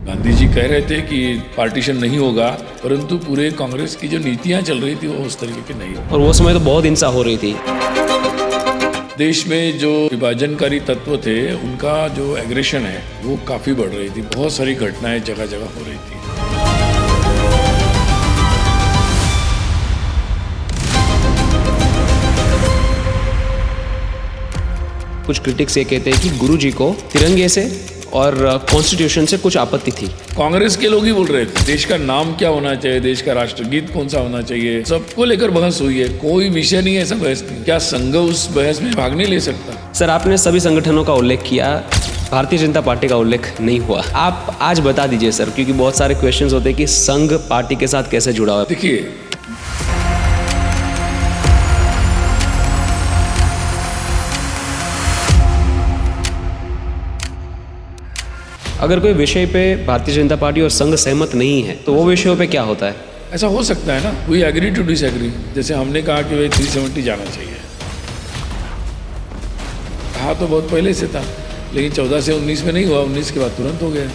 गांधी जी कह रहे थे कि पार्टीशन नहीं होगा, परंतु पूरे कांग्रेस की जो नीतियां चल रही थी वो उस तरीके की नहीं हो। और वो समय तो बहुत हिंसा हो रही थी। देश में जो विभाजनकारी तत्व थे उनका जो एग्रेशन है वो काफी बढ़ रही थी। बहुत सारी घटनाएं जगह जगह हो रही थी। कुछ क्रिटिक्स ये कहते हैं कि गुरुजी को तिरंगे से और कॉन्स्टिट्यूशन से कुछ आपत्ति थी। कांग्रेस के लोग ही बोल रहे थे देश का नाम क्या होना चाहिए, देश का राष्ट्रगीत कौन सा होना चाहिए, सबको लेकर बहस हुई है। कोई विषय नहीं है ऐसा बहस नहीं। क्या संघ उस बहस में भाग नहीं ले सकता? सर, आपने सभी संगठनों का उल्लेख किया, भारतीय जनता पार्टी का उल्लेख नहीं हुआ। आप आज बता दीजिए सर, क्योंकि बहुत सारे क्वेश्चंस होते हैं कि संघ पार्टी के साथ कैसे जुड़ा हुआ है। देखिए, अगर कोई विषय पे भारतीय जनता पार्टी और संघ सहमत नहीं है तो वो विषयों पे क्या होता है? ऐसा हो सकता है ना, वी एग्री टू डिसएग्री। जैसे हमने कहा कि भाई 370 जाना चाहिए, कहा तो बहुत पहले से था, लेकिन 14 से 19 में नहीं हुआ, 19 के बाद तुरंत हो गया।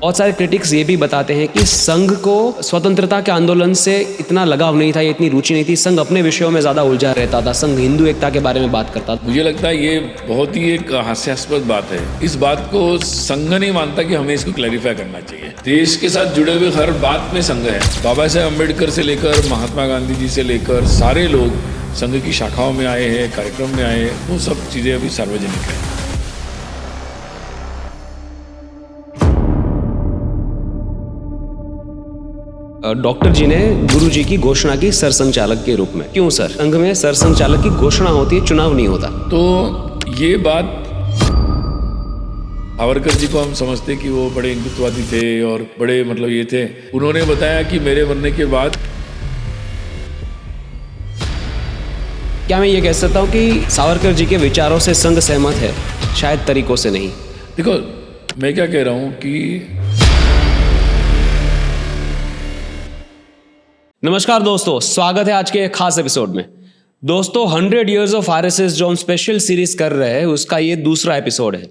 बहुत सारे क्रिटिक्स ये भी बताते हैं कि संघ को स्वतंत्रता के आंदोलन से इतना लगाव नहीं था, ये इतनी रुचि नहीं थी। संघ अपने विषयों में ज़्यादा उलझा रहता था, संघ हिंदू एकता के बारे में बात करता था। मुझे लगता है ये बहुत ही एक हास्यास्पद बात है। इस बात को संघ नहीं मानता कि हमें इसको क्लैरिफाई करना चाहिए। देश के साथ जुड़े हुए हर बात में संघ है। बाबा साहेब अम्बेडकर से लेकर महात्मा गांधी जी से लेकर सारे लोग संघ की शाखाओं में आए हैं, कार्यक्रम में आए हैं। वो सब चीज़ें अभी सार्वजनिक है। डॉक्टर जी ने गुरुजी की घोषणा की सरसंघचालक के रूप में। क्यों सर? संघ में सरसंघचालक की घोषणा होती है, चुनाव नहीं होता। तो ये बात सावरकर जी को हम समझते कि वो बड़े हिंदुत्ववादी थे और बड़े मतलब ये थे। उन्होंने बताया कि मेरे मरने के बाद क्या मैं ये कह सकता हूँ कि सावरकर जी के विचारों से संघ सहमत है? शायद तरीकों से नहीं। देखो, मैं क्या कह रहा हूँ कि नमस्कार दोस्तों, स्वागत है आज के खास एपिसोड में। दोस्तों, 100 Years of RSS जो हम स्पेशल सीरीज कर रहे हैं उसका ये दूसरा एपिसोड है।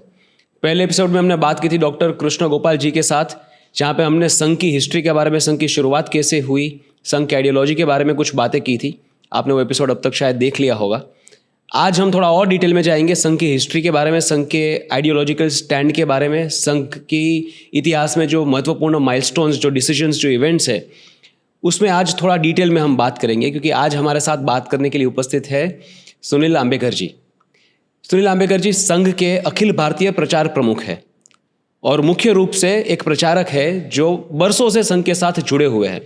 पहले एपिसोड में हमने बात की थी डॉक्टर कृष्ण गोपाल जी के साथ, जहाँ पे हमने संघ की हिस्ट्री के बारे में, संघ की शुरुआत कैसे हुई, संघ की आइडियोलॉजी के बारे में कुछ बातें की थी। आपने वो एपिसोड अब तक शायद देख लिया होगा। आज हम थोड़ा और डिटेल में जाएंगे संघ की हिस्ट्री के बारे में, संघ के आइडियोलॉजिकल स्टैंड के बारे में, संघ की इतिहास में जो महत्वपूर्ण माइलस्टोन्स, जो डिसीजंस, जो इवेंट्स है, उसमें आज थोड़ा डिटेल में हम बात करेंगे। क्योंकि आज हमारे साथ बात करने के लिए उपस्थित है सुनील आंबेकर जी। सुनील आंबेकर जी संघ के अखिल भारतीय प्रचार प्रमुख है और मुख्य रूप से एक प्रचारक है जो बरसों से संघ के साथ जुड़े हुए हैं।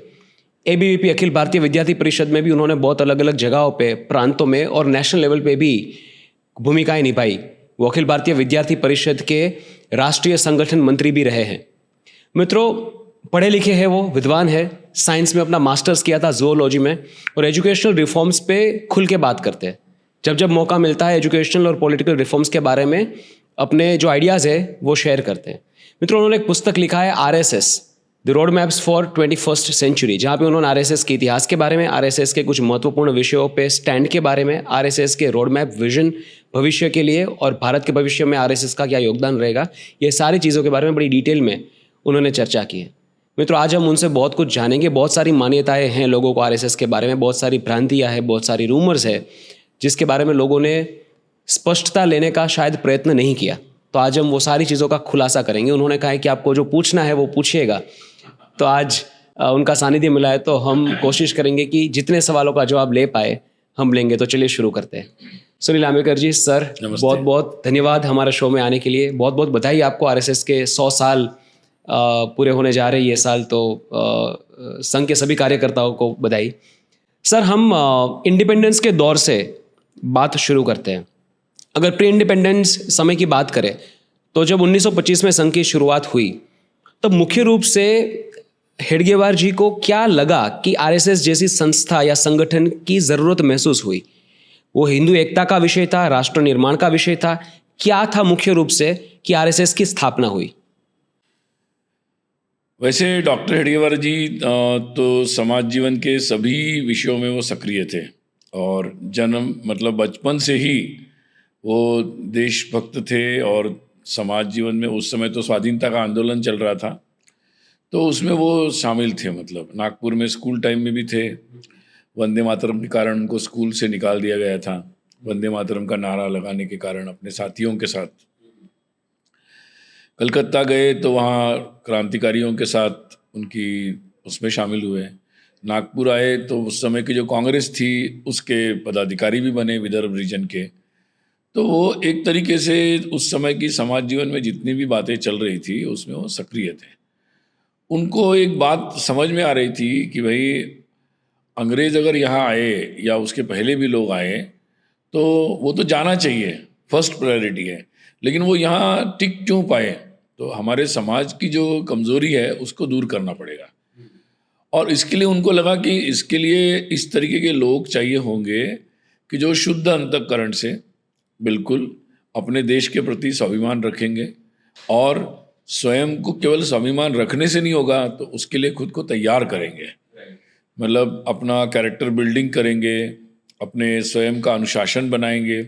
ABVP अखिल भारतीय विद्यार्थी परिषद में भी उन्होंने बहुत अलग अलग जगहों पे, प्रांतों में और नेशनल लेवल पे भी भूमिकाएं निभाई। वो अखिल भारतीय विद्यार्थी परिषद के राष्ट्रीय संगठन मंत्री भी रहे हैं। मित्रों, पढ़े लिखे हैं, वो विद्वान है, साइंस में अपना मास्टर्स किया था, जूलॉजी में, और एजुकेशनल रिफॉर्म्स पे खुल के बात करते हैं। जब जब मौका मिलता है एजुकेशनल और पॉलिटिकल रिफॉर्म्स के बारे में अपने जो आइडियाज़ है वो शेयर करते हैं। मित्रों, उन्होंने एक पुस्तक लिखा है RSS the road maps for 21st century, जहाँ पे उन्होंने RSS के इतिहास के बारे में, RSS के कुछ महत्वपूर्ण विषयों पे स्टैंड के बारे में, RSS के रोड मैप विजन भविष्य के लिए और भारत के भविष्य में RSS का क्या योगदान रहेगा, ये सारी चीज़ों के बारे में बड़ी डिटेल में उन्होंने चर्चा की है। मित्रों, आज हम उनसे बहुत कुछ जानेंगे। बहुत सारी मान्यताएं हैं लोगों को RSS के बारे में, बहुत सारी भ्रांतियां हैं, बहुत सारी रूमर्स है जिसके बारे में लोगों ने स्पष्टता लेने का शायद प्रयत्न नहीं किया। तो आज हम वो सारी चीज़ों का खुलासा करेंगे। उन्होंने कहा है कि आपको जो पूछना है वो पूछिएगा। तो आज उनका सानिध्य मिला है तो हम कोशिश करेंगे कि जितने सवालों का जवाब ले पाए हम लेंगे। तो चलिए शुरू करते हैं। सुनील आंबेकर जी, सर बहुत बहुत धन्यवाद हमारे शो में आने के लिए। बहुत बहुत बधाई आपको, RSS के 100 साल पूरे होने जा रहे हैं ये साल, तो संघ के सभी कार्यकर्ताओं को बधाई। सर, हम इंडिपेंडेंस के दौर से बात शुरू करते हैं। अगर प्री इंडिपेंडेंस समय की बात करें तो जब 1925 में संघ की शुरुआत हुई तब मुख्य रूप से हेडगेवार जी को क्या लगा कि RSS जैसी संस्था या संगठन की ज़रूरत महसूस हुई? वो हिंदू एकता का विषय था, राष्ट्र निर्माण का विषय था, क्या था मुख्य रूप से कि RSS की स्थापना हुई? वैसे डॉक्टर हेडगेवार जी तो समाज जीवन के सभी विषयों में वो सक्रिय थे और जन्म मतलब बचपन से ही वो देशभक्त थे और समाज जीवन में उस समय तो स्वाधीनता का आंदोलन चल रहा था, तो उसमें वो शामिल थे। मतलब नागपुर में स्कूल टाइम में भी थे। वंदे मातरम के कारण उनको स्कूल से निकाल दिया गया था, वंदे मातरम का नारा लगाने के कारण अपने साथियों के साथ। कलकत्ता गए तो वहाँ क्रांतिकारियों के साथ उनकी उसमें शामिल हुए। नागपुर आए तो उस समय की जो कांग्रेस थी उसके पदाधिकारी भी बने विदर्भ रीजन के। तो वो एक तरीके से उस समय की समाज जीवन में जितनी भी बातें चल रही थी उसमें वो सक्रिय थे। उनको एक बात समझ में आ रही थी कि भाई अंग्रेज अगर यहाँ आए या उसके पहले भी लोग आए तो वो तो जाना चाहिए, फर्स्ट प्रायोरिटी है, लेकिन वो यहाँ टिक क्यों पाए? तो हमारे समाज की जो कमजोरी है उसको दूर करना पड़ेगा। और इसके लिए उनको लगा कि इसके लिए इस तरीके के लोग चाहिए होंगे कि जो शुद्ध अंतःकरण से बिल्कुल अपने देश के प्रति स्वाभिमान रखेंगे, और स्वयं को केवल स्वाभिमान रखने से नहीं होगा तो उसके लिए खुद को तैयार करेंगे। मतलब अपना कैरेक्टर बिल्डिंग करेंगे, अपने स्वयं का अनुशासन बनाएंगे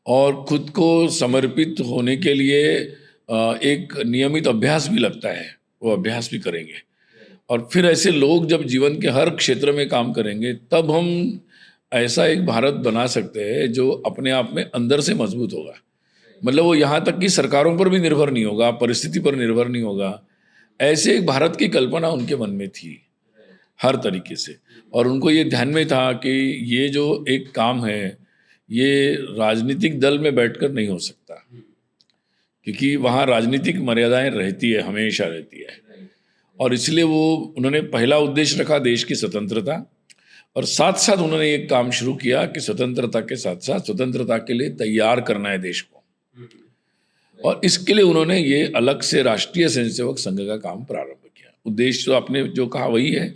और खुद को समर्पित होने के लिए एक नियमित अभ्यास भी लगता है, वो अभ्यास भी करेंगे। और फिर ऐसे लोग जब जीवन के हर क्षेत्र में काम करेंगे तब हम ऐसा एक भारत बना सकते हैं जो अपने आप में अंदर से मजबूत होगा। मतलब वो यहाँ तक कि सरकारों पर भी निर्भर नहीं होगा, परिस्थिति पर निर्भर नहीं होगा। ऐसे एक भारत की कल्पना उनके मन में थी हर तरीके से। और उनको ये ध्यान में था कि ये जो एक काम है ये राजनीतिक दल में बैठकर नहीं हो सकता, क्योंकि वहाँ राजनीतिक मर्यादाएं रहती है, हमेशा रहती है। और इसलिए वो उन्होंने पहला उद्देश्य रखा देश की स्वतंत्रता, और साथ साथ उन्होंने एक काम शुरू किया कि स्वतंत्रता के साथ साथ स्वतंत्रता के लिए तैयार करना है देश को। और इसके लिए उन्होंने ये अलग से राष्ट्रीय स्वयंसेवक संघ का काम प्रारंभ किया। उद्देश्य तो आपने जो कहा वही है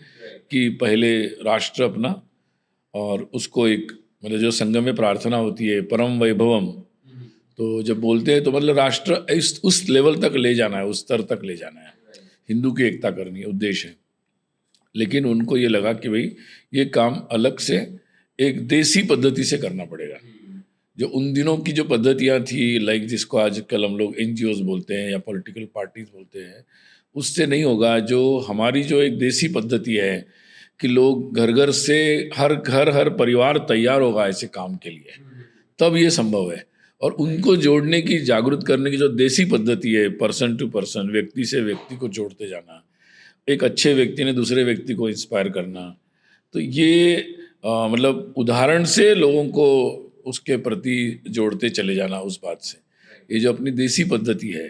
कि पहले राष्ट्र अपना, और उसको एक मतलब जो संघ में प्रार्थना होती है परम वैभवम, तो जब बोलते हैं तो मतलब राष्ट्र उस लेवल तक ले जाना है, उस स्तर तक ले जाना है, हिंदू की एकता करनी है, उद्देश्य है। लेकिन उनको ये लगा कि भाई ये काम अलग से एक देसी पद्धति से करना पड़ेगा। जो उन दिनों की जो पद्धतियाँ थी, लाइक जिसको आजकल हम लोग NGOs बोलते हैं या पॉलिटिकल पार्टीज बोलते हैं, उससे नहीं होगा। जो हमारी जो एक देसी पद्धति है कि लोग घर घर से हर घर हर परिवार तैयार होगा ऐसे काम के लिए, तब ये संभव है। और उनको जोड़ने की, जागरूक करने की जो देसी पद्धति है, पर्सन टू पर्सन, व्यक्ति से व्यक्ति को जोड़ते जाना, एक अच्छे व्यक्ति ने दूसरे व्यक्ति को इंस्पायर करना, तो ये मतलब उदाहरण से लोगों को उसके प्रति जोड़ते चले जाना उस बात से, ये जो अपनी देसी पद्धति है।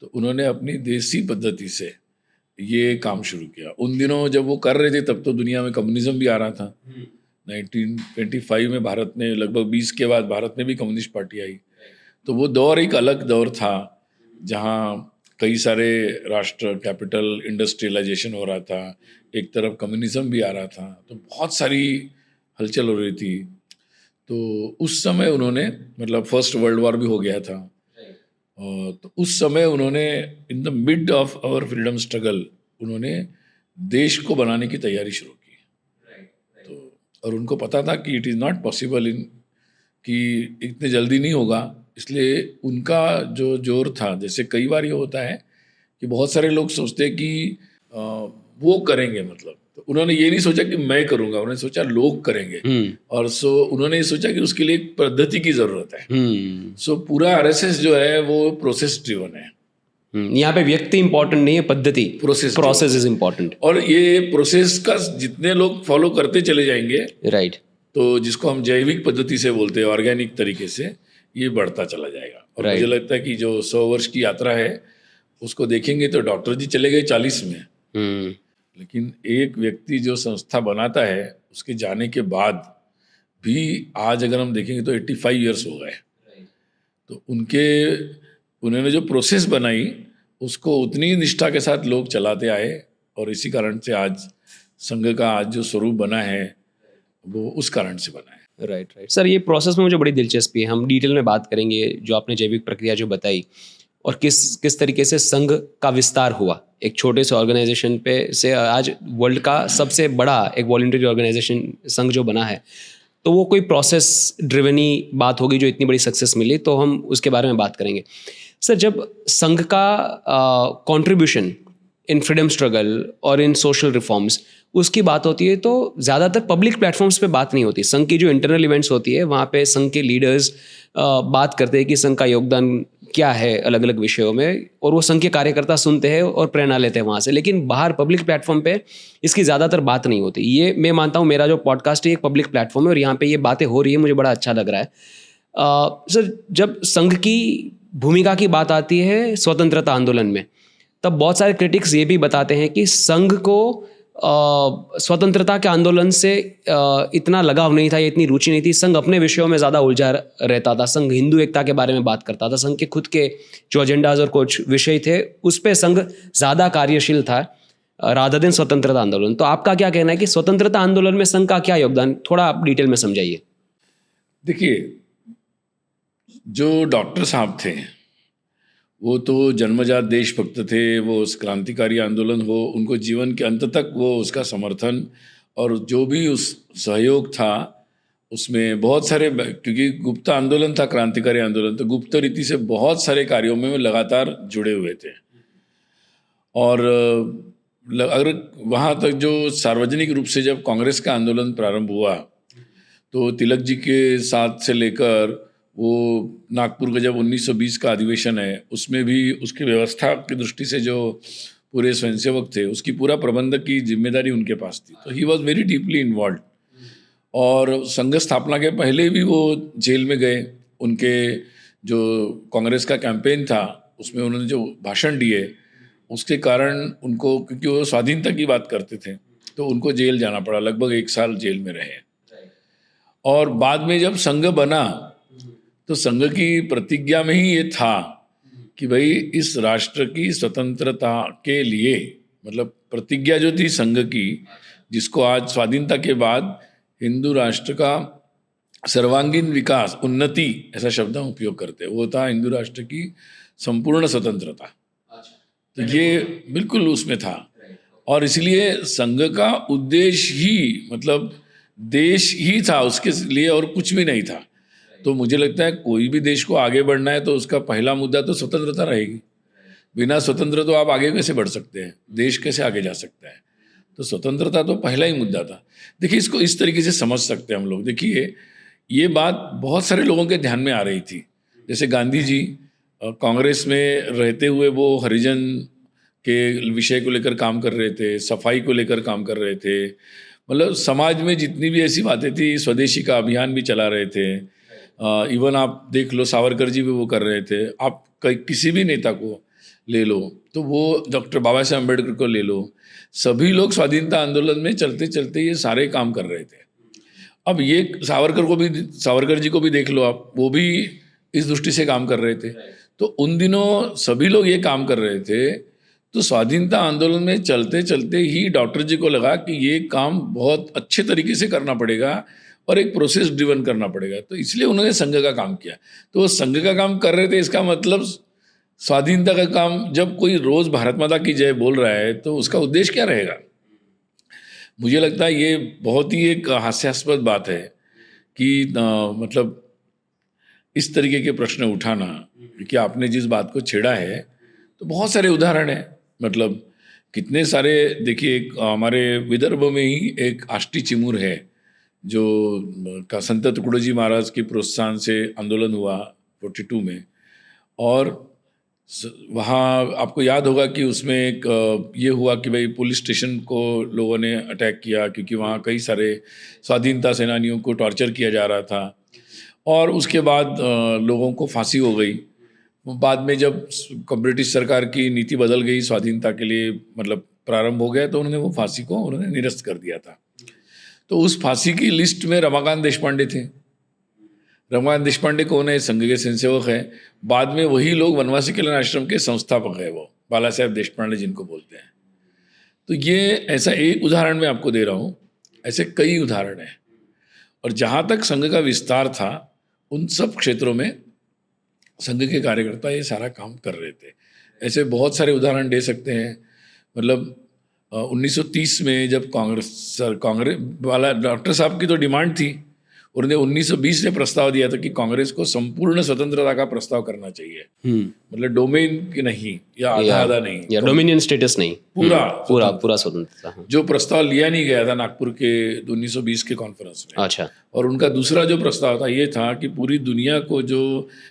तो उन्होंने अपनी देसी पद्धति से ये काम शुरू किया। उन दिनों जब वो कर रहे थे तब तो दुनिया में कम्युनिज्म भी आ रहा था। 1925 में भारत ने लगभग 20 के बाद भारत में भी कम्युनिस्ट पार्टी आई। तो वो दौर एक अलग दौर था जहाँ कई सारे राष्ट्र, कैपिटल, इंडस्ट्रियलाइजेशन हो रहा था, एक तरफ कम्युनिज्म भी आ रहा था, तो बहुत सारी हलचल हो रही थी। तो उस समय उन्होंने, मतलब फर्स्ट वर्ल्ड वॉर भी हो गया था, और तो उस समय उन्होंने in the mid of our freedom struggle उन्होंने देश को बनाने की तैयारी शुरू की। तो और उनको पता था कि इट इज़ नॉट पॉसिबल कि इतने जल्दी नहीं होगा, इसलिए उनका जो जोर था, जैसे कई बार ये होता है कि बहुत सारे लोग सोचते हैं कि वो करेंगे, मतलब तो उन्होंने ये नहीं सोचा कि मैं करूँगा, उन्होंने सोचा लोग करेंगे। और सो उन्होंने ये सोचा कि उसके लिए एक पद्धति की ज़रूरत है। सो पूरा RSS जो है वो प्रोसेस ड्रिवन है। यहाँ पे व्यक्ति इंपॉर्टेंट नहीं है, पद्धति, प्रोसेस इज इम्पोर्टेंट। और ये प्रोसेस का जितने लोग फॉलो करते चले जाएंगे, राइट, तो जिसको हम जैविक पद्धति से बोलते हैं, ऑर्गेनिक तरीके से, ये बढ़ता चला जाएगा। और मुझे लगता है कि जो 100 वर्ष की यात्रा है उसको देखेंगे तो डॉक्टर जी चले गए 40 में, लेकिन एक व्यक्ति जो संस्था बनाता है उसके जाने के बाद भी आज अगर हम देखेंगे तो 85 ईयर्स हो गए। तो उन्होंने जो प्रोसेस बनाई उसको उतनी निष्ठा के साथ लोग चलाते आए, और इसी कारण से आज संघ का आज जो स्वरूप बना है वो उस कारण से बना है। राइट सर, ये प्रोसेस में मुझे बड़ी दिलचस्पी है। हम डिटेल में बात करेंगे जो आपने जैविक प्रक्रिया जो बताई, और किस तरीके से संघ का विस्तार हुआ, एक छोटे से ऑर्गेनाइजेशन पे से आज वर्ल्ड का सबसे बड़ा एक वॉलंटरी ऑर्गेनाइजेशन संघ जो बना है। तो वो कोई प्रोसेस ड्रिवन ही बात होगी जो इतनी बड़ी सक्सेस मिली, तो हम उसके बारे में बात करेंगे। सर, जब संघ का कंट्रीब्यूशन इन फ्रीडम स्ट्रगल और इन सोशल रिफॉर्म्स उसकी बात होती है तो ज़्यादातर पब्लिक प्लेटफॉर्म्स पे बात नहीं होती। संघ की जो इंटरनल इवेंट्स होती है वहाँ पे संघ के लीडर्स बात करते हैं कि संघ का योगदान क्या है अलग अलग विषयों में, और वो संघ के कार्यकर्ता सुनते हैं और प्रेरणा लेते हैं वहाँ से। लेकिन बाहर पब्लिक प्लेटफॉर्म पे इसकी ज़्यादातर बात नहीं होती। ये मैं मानता हूँ, मेरा जो पॉडकास्ट है एक पब्लिक प्लेटफॉर्म है और यहाँ पे ये बातें हो रही है, मुझे बड़ा अच्छा लग रहा है। सर, जब संघ की भूमिका की बात आती है स्वतंत्रता आंदोलन में, तब बहुत सारे क्रिटिक्स ये भी बताते हैं कि संघ को स्वतंत्रता के आंदोलन से इतना लगाव नहीं था या इतनी रुचि नहीं थी। संघ अपने विषयों में ज़्यादा उलझा रहता था। संघ हिंदू एकता के बारे में बात करता था। संघ के खुद के जो एजेंडाज और कुछ विषय थे उस पर संघ ज़्यादा कार्यशील था रादर देन स्वतंत्रता आंदोलन। तो आपका क्या कहना है कि स्वतंत्रता आंदोलन में संघ का क्या योगदान, थोड़ा आप डिटेल में समझाइए। देखिए, जो डॉक्टर साहब थे वो तो जन्मजात देशभक्त थे। वो उस क्रांतिकारी आंदोलन हो, उनको जीवन के अंत तक वो उसका समर्थन और जो भी उस सहयोग था उसमें बहुत सारे, क्योंकि गुप्त आंदोलन था, क्रांतिकारी आंदोलन, तो गुप्त रीति से बहुत सारे कार्यों में वो लगातार जुड़े हुए थे। और अगर वहाँ तक जो सार्वजनिक रूप से जब कांग्रेस का आंदोलन प्रारंभ हुआ तो तिलक जी के साथ से लेकर वो नागपुर का जब 1920 का अधिवेशन है उसमें भी उसकी व्यवस्था की दृष्टि से जो पूरे स्वयंसेवक थे उसकी पूरा प्रबंधक की जिम्मेदारी उनके पास थी। तो he was very deeply involve. और संघ स्थापना के पहले भी वो जेल में गए। उनके जो कांग्रेस का कैंपेन था उसमें उन्होंने जो भाषण दिए उसके कारण उनको, क्योंकि वो स्वाधीनता की बात करते थे, तो उनको जेल जाना पड़ा। लगभग 1 साल जेल में रहे। और बाद में जब संघ बना तो संघ की प्रतिज्ञा में ही ये था कि भाई इस राष्ट्र की स्वतंत्रता के लिए, मतलब प्रतिज्ञा जो थी संघ की, जिसको आज स्वाधीनता के बाद हिंदू राष्ट्र का सर्वांगीण विकास, उन्नति, ऐसा शब्द हम उपयोग करते हैं, वो था हिंदू राष्ट्र की संपूर्ण स्वतंत्रता। तो ये बिल्कुल उसमें था। और इसलिए संघ का उद्देश्य ही मतलब देश ही था उसके लिए, और कुछ भी नहीं था। तो मुझे लगता है कोई भी देश को आगे बढ़ना है तो उसका पहला मुद्दा तो स्वतंत्रता रहेगी। बिना स्वतंत्र तो आप आगे कैसे बढ़ सकते हैं, देश कैसे आगे जा सकता है। तो स्वतंत्रता तो पहला ही मुद्दा था। देखिए, इसको इस तरीके से समझ सकते हैं हम लोग। देखिए, ये बात बहुत सारे लोगों के ध्यान में आ रही थी। जैसे गांधी जी कांग्रेस में रहते हुए वो हरिजन के विषय को लेकर काम कर रहे थे, सफाई को लेकर काम कर रहे थे, मतलब समाज में जितनी भी ऐसी बातें थी, स्वदेशी का अभियान भी चला रहे थे। इवन आप देख लो, सावरकर जी भी वो कर रहे थे। आप किसी भी नेता को ले लो, तो वो डॉक्टर बाबा साहेब अम्बेडकर को ले लो, सभी लोग स्वाधीनता आंदोलन में चलते चलते ये सारे काम कर रहे थे। अब ये सावरकर जी को भी देख लो आप, वो भी इस दृष्टि से काम कर रहे थे। तो उन दिनों सभी लोग ये काम कर रहे थे। तो स्वाधीनता आंदोलन में चलते चलते ही डॉक्टर जी को लगा कि ये काम बहुत अच्छे तरीके से करना पड़ेगा और एक प्रोसेस ड्रिवन करना पड़ेगा। तो इसलिए उन्होंने संघ का काम किया। तो वो संघ का काम कर रहे थे, इसका मतलब स्वाधीनता का काम, जब कोई रोज भारत माता की जय बोल रहा है तो उसका उद्देश्य क्या रहेगा। मुझे लगता है ये बहुत ही एक हास्यास्पद बात है कि मतलब इस तरीके के प्रश्न उठाना, कि आपने जिस बात को छेड़ा है तो बहुत सारे उदाहरण हैं। मतलब कितने सारे, देखिए हमारे विदर्भ में ही एक आष्टी चिमूर है जो का संत तुकडोजी महाराज के प्रोत्साहन से आंदोलन हुआ 42 में। और वहाँ आपको याद होगा कि उसमें एक ये हुआ कि भाई पुलिस स्टेशन को लोगों ने अटैक किया, क्योंकि वहाँ कई सारे स्वाधीनता सेनानियों को टॉर्चर किया जा रहा था। और उसके बाद लोगों को फांसी हो गई। बाद में जब ब्रिटिश सरकार की नीति बदल गई, स्वाधीनता के लिए मतलब प्रारंभ हो गया, तो उन्होंने वो फांसी को उन्होंने निरस्त कर दिया था। तो उस फांसी की लिस्ट में रमाकांत देशपांडे थे। रमाकांत देशपांडे कौन है? संघ के स्वयंसेवक है। बाद में वही लोग वनवासी कल्याण आश्रम के संस्थापक है, वो बाला साहेब देशपांडे जिनको बोलते हैं। तो ये ऐसा एक उदाहरण मैं आपको दे रहा हूँ, ऐसे कई उदाहरण हैं। और जहाँ तक संघ का विस्तार था, उन सब क्षेत्रों में संघ के कार्यकर्ता ये सारा काम कर रहे थे। ऐसे बहुत सारे उदाहरण दे सकते हैं। मतलब 1930 में जब कांग्रेस वाला डॉक्टर साहब की तो डिमांड थी, उन्होंने 1920 में प्रस्ताव दिया था कि कांग्रेस को संपूर्ण स्वतंत्रता का प्रस्ताव करना चाहिए, मतलब डोमेन की नहीं या आधा नहीं, या डोमिनियन स्टेटस नहीं, पूरा स्वतंत्रता। जो प्रस्ताव लिया नहीं गया था नागपुर के 1920 के कॉन्फ्रेंस में। अच्छा। और उनका दूसरा जो प्रस्ताव था ये था कि पूरी दुनिया को जो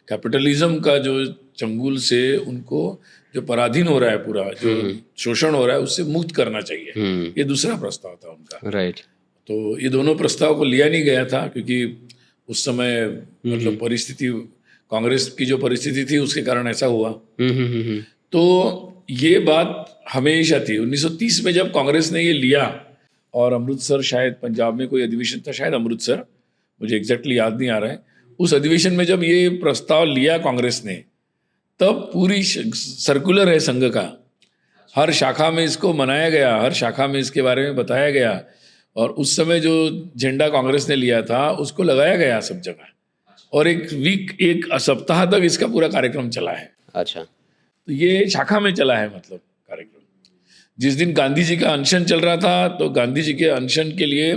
कैपिटलिज्म का जो चंगुल से उनको जो पराधीन हो रहा है, पूरा जो शोषण हो रहा है, उससे मुक्त करना चाहिए। ये दूसरा प्रस्ताव था उनका। राइट। तो ये दोनों प्रस्ताव को लिया नहीं गया था क्योंकि उस समय मतलब परिस्थिति, कांग्रेस की जो परिस्थिति थी उसके कारण ऐसा हुआ। तो ये बात हमेशा थी। 1930 में जब कांग्रेस ने ये लिया, और अमृतसर, शायद पंजाब में कोई अधिवेशन था, शायद अमृतसर, मुझे एग्जैक्टली याद नहीं आ रहा है, उस अधिवेशन में जब ये प्रस्ताव लिया कांग्रेस ने, तब पूरी सर्कुलर है संघ का, हर शाखा में इसको मनाया गया, हर शाखा में इसके बारे में बताया गया, और उस समय जो झंडा कांग्रेस ने लिया था उसको लगाया गया सब जगह, और एक सप्ताह तक इसका पूरा कार्यक्रम चला है। अच्छा। तो ये शाखा में चला है, मतलब कार्यक्रम। जिस दिन गांधी जी का अनशन चल रहा था, तो गांधी जी के अनशन के लिए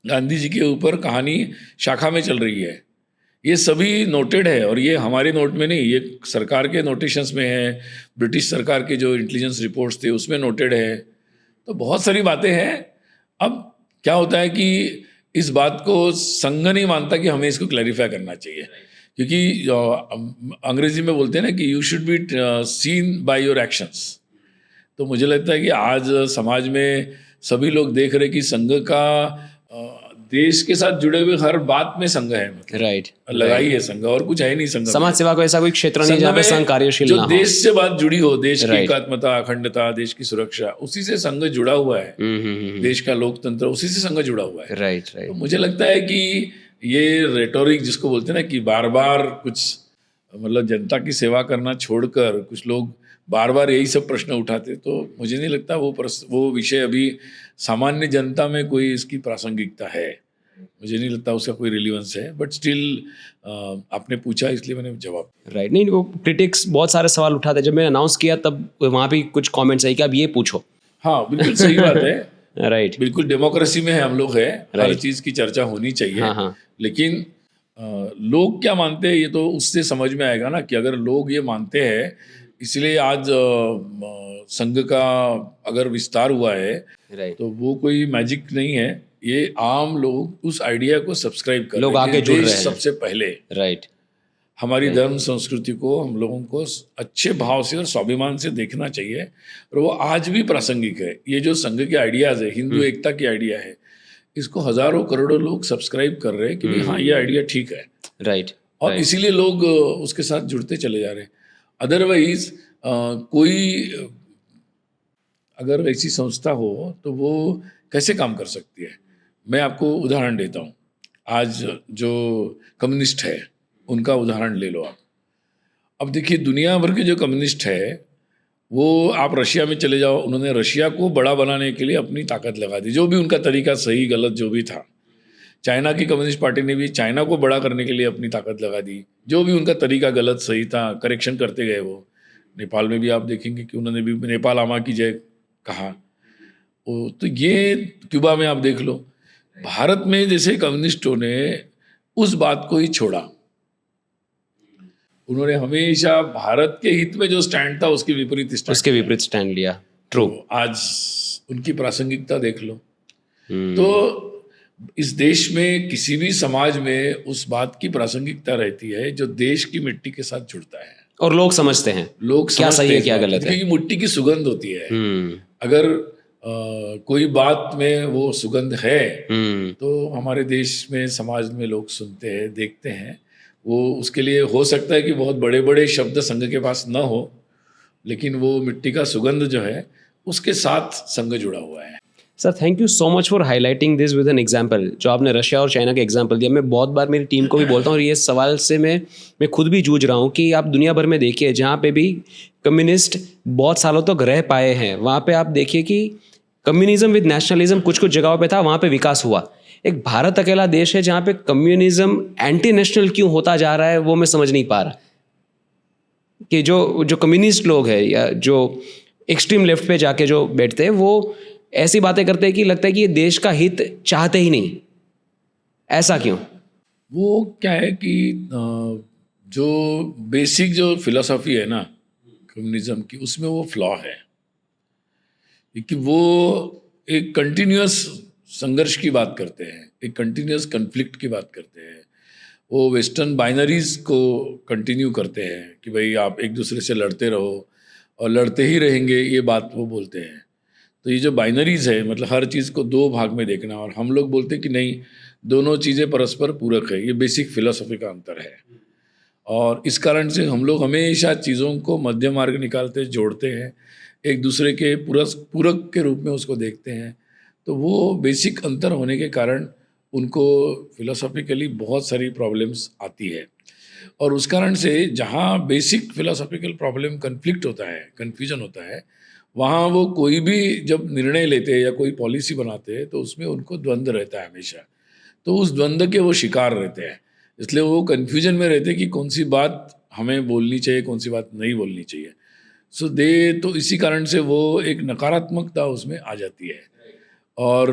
गांधी जी के ऊपर कहानी शाखा में चल रही है। ये सभी नोटेड है, और ये हमारे नोट में नहीं, ये सरकार के नोटेशंस में है, ब्रिटिश सरकार के जो इंटेलिजेंस रिपोर्ट्स थे उसमें नोटेड है। तो बहुत सारी बातें हैं। अब क्या होता है कि इस बात को संघ नहीं मानता कि हमें इसको क्लैरिफाई करना चाहिए, क्योंकि अंग्रेजी में बोलते हैं ना कि you should be seen by your actions. तो मुझे लगता है कि आज समाज में सभी लोग देख रहे कि संघ का देश के साथ जुड़े हुए हर बात में संघ है, मतलब राइट, लगाई है संघ, और कुछ है नहीं संघ। समाज सेवा को ऐसा कोई क्षेत्र नहीं जहाँ पे संघ कार्यशील ना हो। देश से बात जुड़ी हो, देश की एकात्मता, अखंडता, देश की सुरक्षा, उसी से संघ जुड़ा हुआ है। देश का लोकतंत्र, उसी से संघ जुड़ा हुआ है। राइट। तो मुझे लगता है कि ये रेटोरिक जिसको बोलते हैं ना कि बार बार कुछ, मतलब जनता की सेवा करना छोड़कर कुछ लोग बार बार यही सब प्रश्न उठाते, तो मुझे नहीं लगता वो विषय अभी सामान्य जनता में कोई इसकी प्रासंगिकता है। मुझे नहीं लगता उसका कोई रिलीवेंस है, बट स्टिल आपने पूछा इसलिए मैंने जवाब। राइट। नहीं, वो क्रिटिक्स बहुत सारे सवाल उठाते। जब मैंने अनाउंस किया तब वहाँ भी कुछ कमेंट्स आई कि आप ये पूछो। हाँ, बिल्कुल सही बात है। राइट। बिल्कुल डेमोक्रेसी में हम लोग है, हर चीज़ की चर्चा होनी चाहिए। हाँ। लेकिन लोग क्या मानते हैं ये तो उससे समझ में आएगा ना, कि अगर लोग ये मानते हैं, इसलिए आज संघ का अगर विस्तार हुआ है, तो वो कोई मैजिक नहीं है। ये आम लोग उस आइडिया को सब्सक्राइब कर लोग आगे जुड़ रहे हैं सबसे पहले। राइट। हमारी धर्म संस्कृति को हम लोगों को अच्छे भाव से और स्वाभिमान से देखना चाहिए, और वो आज भी प्रासंगिक है। ये जो संघ के आइडियाज है, हिंदू एकता की आइडिया है, इसको हजारों करोड़ों लोग सब्सक्राइब कर रहे हैं कि भाई हाँ, ये आइडिया ठीक है। राइट। और इसीलिए लोग उसके साथ जुड़ते चले जा रहे हैं। अदरवाइज कोई अगर ऐसी संस्था हो तो वो कैसे काम कर सकती है? मैं आपको उदाहरण देता हूँ। आज जो कम्युनिस्ट है उनका उदाहरण ले लो आप। अब देखिए, दुनिया भर के जो कम्युनिस्ट है, वो आप रशिया में चले जाओ, उन्होंने रशिया को बड़ा बनाने के लिए अपनी ताकत लगा दी, जो भी उनका तरीका सही गलत जो भी था। चाइना की कम्युनिस्ट पार्टी ने भी चाइना को बड़ा करने के लिए अपनी ताकत लगा दी, जो भी उनका तरीका गलत सही था, करेक्शन करते गए वो। नेपाल में भी आप देखेंगे कि उन्होंने भी नेपाल आमा की जय कहा। तो ये क्यूबा में आप देख लो। भारत में जैसे कम्युनिस्टों ने उस बात को ही छोड़ा, उन्होंने हमेशा भारत के हित में जो स्टैंड था उसके विपरीत स्टैंड लिया। ट्रू। तो आज उनकी प्रासंगिकता देख लो। तो इस देश में किसी भी समाज में उस बात की प्रासंगिकता रहती है जो देश की मिट्टी के साथ जुड़ता है, और लोग समझते हैं क्या सही है क्या गलत है, क्योंकि मिट्टी की सुगंध होती है। अगर कोई बात में वो सुगंध है तो हमारे देश में समाज में लोग सुनते हैं, देखते हैं। वो उसके लिए हो सकता है कि बहुत बड़े बड़े शब्द संघ के पास न हो, लेकिन वो मिट्टी का सुगंध जो है उसके साथ संघ जुड़ा हुआ है। Sir, thank you so much for highlighting this with an example. जो आपने रशिया और चाइना का एग्जाम्पल दिया, मैं बहुत बार मेरी टीम को भी बोलता हूँ, और ये सवाल से मैं खुद भी जूझ रहा हूँ कि आप दुनिया भर में देखिए, जहाँ पे भी कम्युनिस्ट बहुत सालों तक रह पाए हैं, वहाँ पे आप देखिए कि कम्युनिज्म विद नेशनलिज्म कुछ कुछ जगहों पे था, वहाँ पे विकास हुआ। एक भारत अकेला देश है जहाँ पे कम्युनिज्म एंटी नेशनल क्यों होता जा रहा है, वो मैं समझ नहीं पा रहा। कि जो कम्युनिस्ट लोग हैं या जो एक्सट्रीम लेफ्ट पे जाके जो बैठते हैं, वो ऐसी बातें करते हैं कि लगता है कि ये देश का हित चाहते ही नहीं। ऐसा क्यों? वो क्या है कि जो बेसिक जो फिलोसॉफी है ना कम्युनिज्म की, उसमें वो फ्लॉ है कि वो एक कंटिन्यूअस संघर्ष की बात करते हैं, एक कंटिन्यूअस कन्फ्लिक्ट की बात करते हैं। वो वेस्टर्न बाइनरीज को कंटिन्यू करते हैं कि भाई आप एक दूसरे से लड़ते रहो और लड़ते ही रहेंगे, ये बात वो बोलते हैं। तो ये जो बाइनरीज है, मतलब हर चीज़ को दो भाग में देखना, और हम लोग बोलते हैं कि नहीं, दोनों चीज़ें परस्पर पूरक है। ये बेसिक फिलोसफी का अंतर है, और इस कारण से हम लोग हमेशा चीज़ों को मध्य मार्ग निकालते जोड़ते हैं, एक दूसरे के पूरक के रूप में उसको देखते हैं। तो वो बेसिक अंतर होने के कारण उनको फिलोसॉफिकली बहुत सारी प्रॉब्लम्स आती है, और उस कारण से जहाँ बेसिक फिलोसॉफिकल प्रॉब्लम कन्फ्लिक्ट होता है, कन्फ्यूजन होता है, वहाँ वो कोई भी जब निर्णय लेते हैं या कोई पॉलिसी बनाते हैं तो उसमें उनको द्वंद्व रहता है हमेशा। तो उस द्वंद्व के वो शिकार रहते हैं, इसलिए वो कन्फ्यूजन में रहते हैं कि कौन सी बात हमें बोलनी चाहिए, कौन सी बात नहीं बोलनी चाहिए। तो इसी कारण से वो एक नकारात्मकता उसमें आ जाती है। और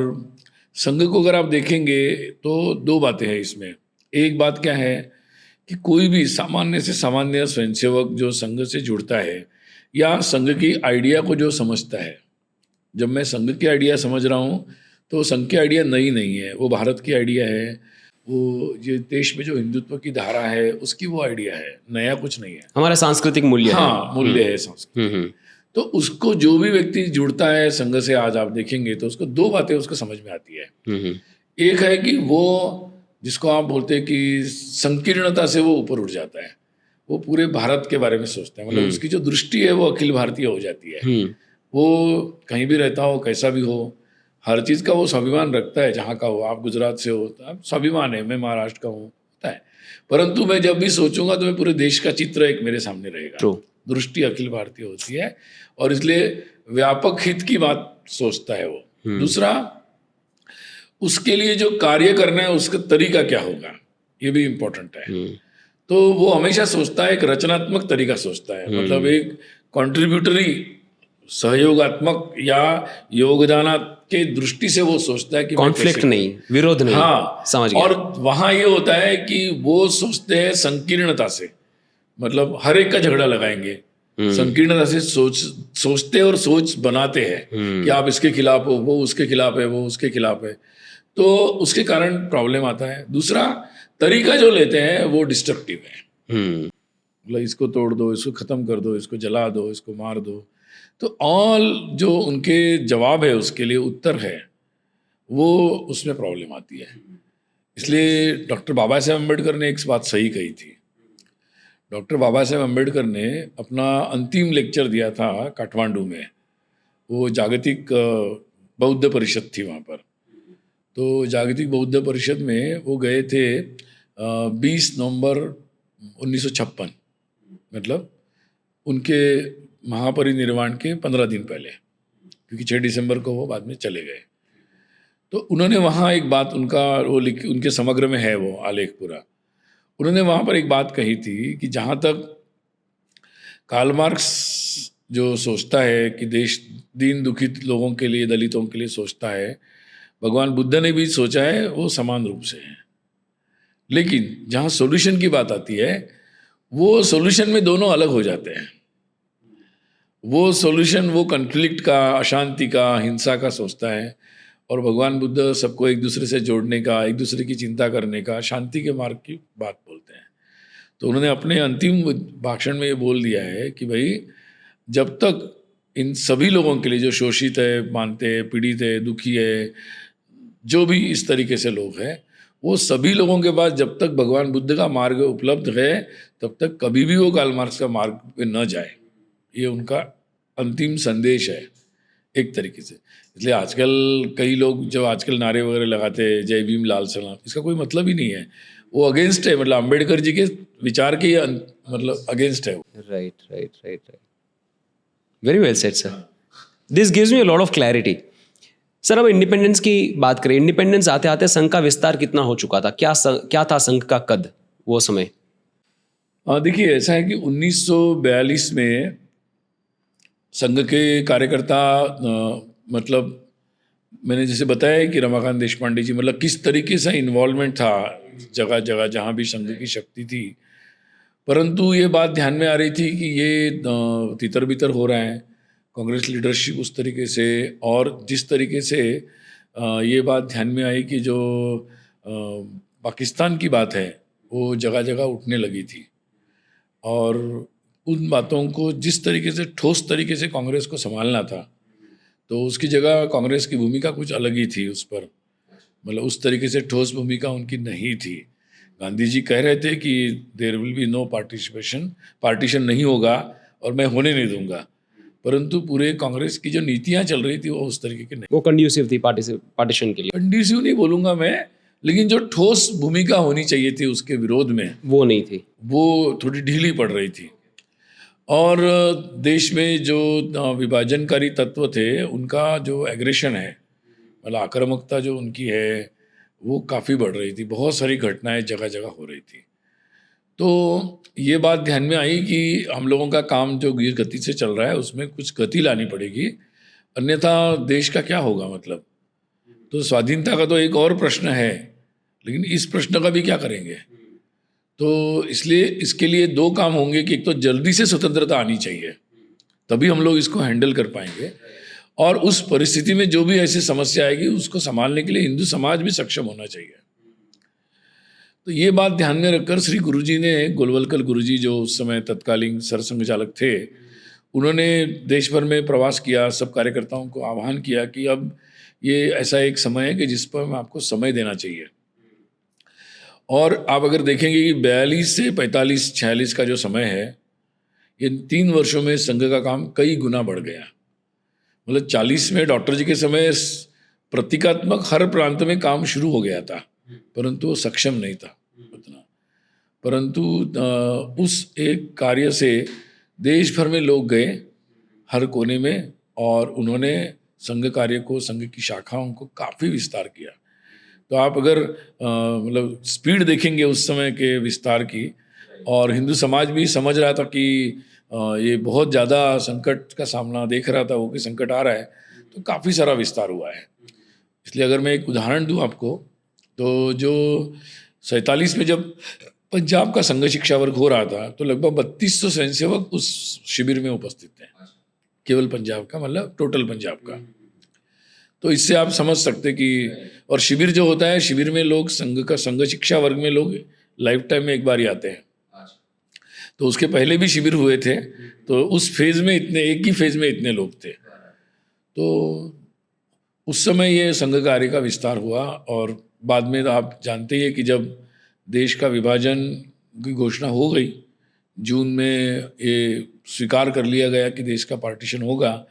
संघ को अगर आप देखेंगे तो दो बातें हैं इसमें। एक बात क्या है कि कोई भी सामान्य से सामान्य स्वयंसेवक जो संघ से जुड़ता है या संघ की आइडिया को जो समझता है, जब मैं संघ की आइडिया समझ रहा हूँ तो संघ की आइडिया नई नहीं है, वो भारत की आइडिया है, वो ये देश में जो हिंदुत्व की धारा है उसकी वो आइडिया है, नया कुछ नहीं है, हमारा सांस्कृतिक मूल्य है। हाँ मूल्य है संस्कृत। तो उसको जो भी व्यक्ति जुड़ता है संघ से, आज आप देखेंगे तो उसको दो बातें उसको समझ में आती है। एक है कि वो जिसको आप बोलते हैं कि संकीर्णता से वो ऊपर उठ जाता है, वो पूरे भारत के बारे में सोचता है, मतलब उसकी जो दृष्टि है वो अखिल भारतीय हो जाती है। वो कहीं भी रहता हो, कैसा भी हो, हर चीज़ का वो स्वाभिमान रखता है, जहाँ का हो। आप गुजरात से हो तो आप स्वाभिमान है, मैं महाराष्ट्र का हूँ, होता है, परंतु मैं जब भी सोचूंगा तो मैं पूरे देश का चित्र एक मेरे सामने रहेगा। दृष्टि अखिल भारतीय होती है, और इसलिए व्यापक हित की बात सोचता है वो। दूसरा, उसके लिए जो कार्य करना है उसका तरीका क्या होगा, ये भी इम्पोर्टेंट है। तो वो हमेशा सोचता है, एक रचनात्मक तरीका सोचता है, मतलब एक कॉन्ट्रीब्यूटरी सहयोगात्मक या योगदान के दृष्टि से वो सोचता है कि कॉन्फ्लिक्ट नहीं, विरोध नहीं। हाँ, समझ गया। और वहाँ ये होता है कि वो सोचते हैं संकीर्णता से, मतलब हर एक का झगड़ा लगाएंगे, संकीर्णता से सोचते और सोच बनाते हैं कि आप इसके खिलाफ हो, वो उसके खिलाफ है, वो उसके खिलाफ है, तो उसके कारण प्रॉब्लम आता है। दूसरा, तरीका जो लेते हैं वो डिस्ट्रक्टिव है, मतलब इसको तोड़ दो, इसको खत्म कर दो, इसको जला दो, इसको मार दो। तो ऑल जो उनके जवाब है, उसके लिए उत्तर है, वो उसमें प्रॉब्लम आती है। इसलिए डॉक्टर बाबा साहेब अम्बेडकर ने एक बात सही कही थी। डॉक्टर बाबा साहेब अम्बेडकर ने अपना अंतिम लेक्चर दिया था काठमांडू में, वो जागतिक बौद्ध परिषद थी वहाँ पर। तो जागतिक बौद्ध परिषद में वो गए थे 20 नवंबर 1956, मतलब उनके महापरिनिर्वाण के 15 दिन पहले, क्योंकि 6 दिसंबर को वो बाद में चले गए। तो उन्होंने वहाँ एक बात, उनका वो उनके समग्र में है वो आलेख पूरा, उन्होंने वहाँ पर एक बात कही थी कि जहाँ तक कार्ल मार्क्स जो सोचता है कि देश दीन दुखित लोगों के लिए, दलितों के लिए सोचता है, भगवान बुद्ध ने भी सोचा है, वो समान रूप से है। लेकिन जहाँ सॉल्यूशन की बात आती है, वो सॉल्यूशन में दोनों अलग हो जाते हैं। वो सॉल्यूशन वो कॉन्फ्लिक्ट का, अशांति का, हिंसा का सोचता है, और भगवान बुद्ध सबको एक दूसरे से जोड़ने का, एक दूसरे की चिंता करने का, शांति के मार्ग की बात बोलते हैं। तो उन्होंने अपने अंतिम भाषण में ये बोल दिया है कि भाई जब तक इन सभी लोगों के लिए जो शोषित है, मानते हैं, पीड़ित है, दुखी है, जो भी इस तरीके से लोग हैं, वो सभी लोगों के पास जब तक भगवान बुद्ध का मार्ग उपलब्ध है, तब तक कभी भी वो कार्ल मार्क्स का मार्ग पे न जाए। ये उनका अंतिम संदेश है एक तरीके से। इसलिए आजकल कई लोग जो आजकल नारे वगैरह लगाते हैं, जय भीम लाल सलाम, इसका कोई मतलब ही नहीं है, वो अगेंस्ट है, मतलब अम्बेडकर जी के विचार के मतलब अगेंस्ट है। Right. Very well said sir, this gives me a lot of clarity. Sir, अब इंडिपेंडेंस की बात करें, इंडिपेंडेंस आते आते संघ का विस्तार कितना हो चुका था, क्या था संघ का कद वो समय? देखिए, ऐसा है कि 1942 में संघ के कार्यकर्ता मतलब मैंने जैसे बताया कि रमाकांत देशपांडे जी मतलब किस तरीके से इन्वॉल्वमेंट था जगह जगह जहाँ भी संघ की शक्ति थी, परंतु ये बात ध्यान में आ रही थी कि ये तितर बितर हो रहा है कांग्रेस लीडरशिप उस तरीके से, और जिस तरीके से ये बात ध्यान में आई कि जो पाकिस्तान की बात है वो जगह जगह उठने लगी थी, और उन बातों को जिस तरीके से ठोस तरीके से कांग्रेस को संभालना था, तो उसकी जगह कांग्रेस की भूमिका कुछ अलग ही थी उस पर, मतलब उस तरीके से ठोस भूमिका उनकी नहीं थी। गांधी जी कह रहे थे कि there will be no participation, partition नहीं होगा और मैं होने नहीं दूंगा, परंतु पूरे कांग्रेस की जो नीतियां चल रही थी वो उस तरीके की नहीं, वो कंड्यूसिव थी पार्टीशन के लिए, कंडीसिव नहीं बोलूंगा मैं, लेकिन जो ठोस भूमिका होनी चाहिए थी उसके विरोध में वो नहीं थी, वो थोड़ी ढीली पड़ रही थी। और देश में जो विभाजनकारी तत्व थे उनका जो एग्रेशन है, मतलब आक्रामकता जो उनकी है वो काफ़ी बढ़ रही थी, बहुत सारी घटनाएं जगह जगह हो रही थी। तो ये बात ध्यान में आई कि हम लोगों का काम जो गिर गति से चल रहा है उसमें कुछ गति लानी पड़ेगी, अन्यथा देश का क्या होगा। मतलब तो स्वाधीनता का तो एक और प्रश्न है, लेकिन इस प्रश्न का भी क्या करेंगे। तो इसलिए इसके लिए दो काम होंगे कि एक तो जल्दी से स्वतंत्रता आनी चाहिए, तभी हम लोग इसको हैंडल कर पाएंगे, और उस परिस्थिति में जो भी ऐसी समस्या आएगी उसको संभालने के लिए हिंदू समाज भी सक्षम होना चाहिए। तो ये बात ध्यान में रखकर श्री गुरुजी ने, गोलवलकर गुरुजी जो उस समय तत्कालीन सरसंघ चालक थे, उन्होंने देश भर में प्रवास किया, सब कार्यकर्ताओं को आह्वान किया कि अब ये ऐसा एक समय है कि जिस पर हमें आपको समय देना चाहिए। और आप अगर देखेंगे कि 42 से 45 46 का जो समय है, ये 3 वर्षों में संघ का काम कई गुना बढ़ गया। मतलब 40 में डॉक्टर जी के समय प्रतीकात्मक हर प्रांत में काम शुरू हो गया था, परंतु वो सक्षम नहीं था उतना, परंतु उस एक कार्य से देश भर में लोग गए हर कोने में, और उन्होंने संघ कार्य को, संघ की शाखाओं को काफ़ी विस्तार किया। तो आप अगर मतलब स्पीड देखेंगे उस समय के विस्तार की, और हिंदू समाज भी समझ रहा था कि ये बहुत ज़्यादा संकट का सामना देख रहा था वो, कि संकट आ रहा है, तो काफ़ी सारा विस्तार हुआ है। इसलिए अगर मैं एक उदाहरण दूं आपको, तो जो 47 में जब पंजाब का संघ शिक्षा वर्ग हो रहा था, तो लगभग 3200 स्वयंसेवक उस शिविर में उपस्थित थे, केवल पंजाब का, मतलब टोटल पंजाब का। तो इससे आप समझ सकते कि, और शिविर जो होता है, शिविर में लोग संघ शिक्षा वर्ग में लोग लाइफ टाइम में एक बार ही आते हैं। तो उसके पहले भी शिविर हुए थे, तो उस फेज में इतने, एक ही फेज में इतने लोग थे। तो उस समय ये संघ कार्य का विस्तार हुआ, और बाद में आप जानते ही हैं कि जब देश का विभाजन की घोषणा हो गई, जून में ये स्वीकार कर लिया गया कि देश का पार्टीशन होगा,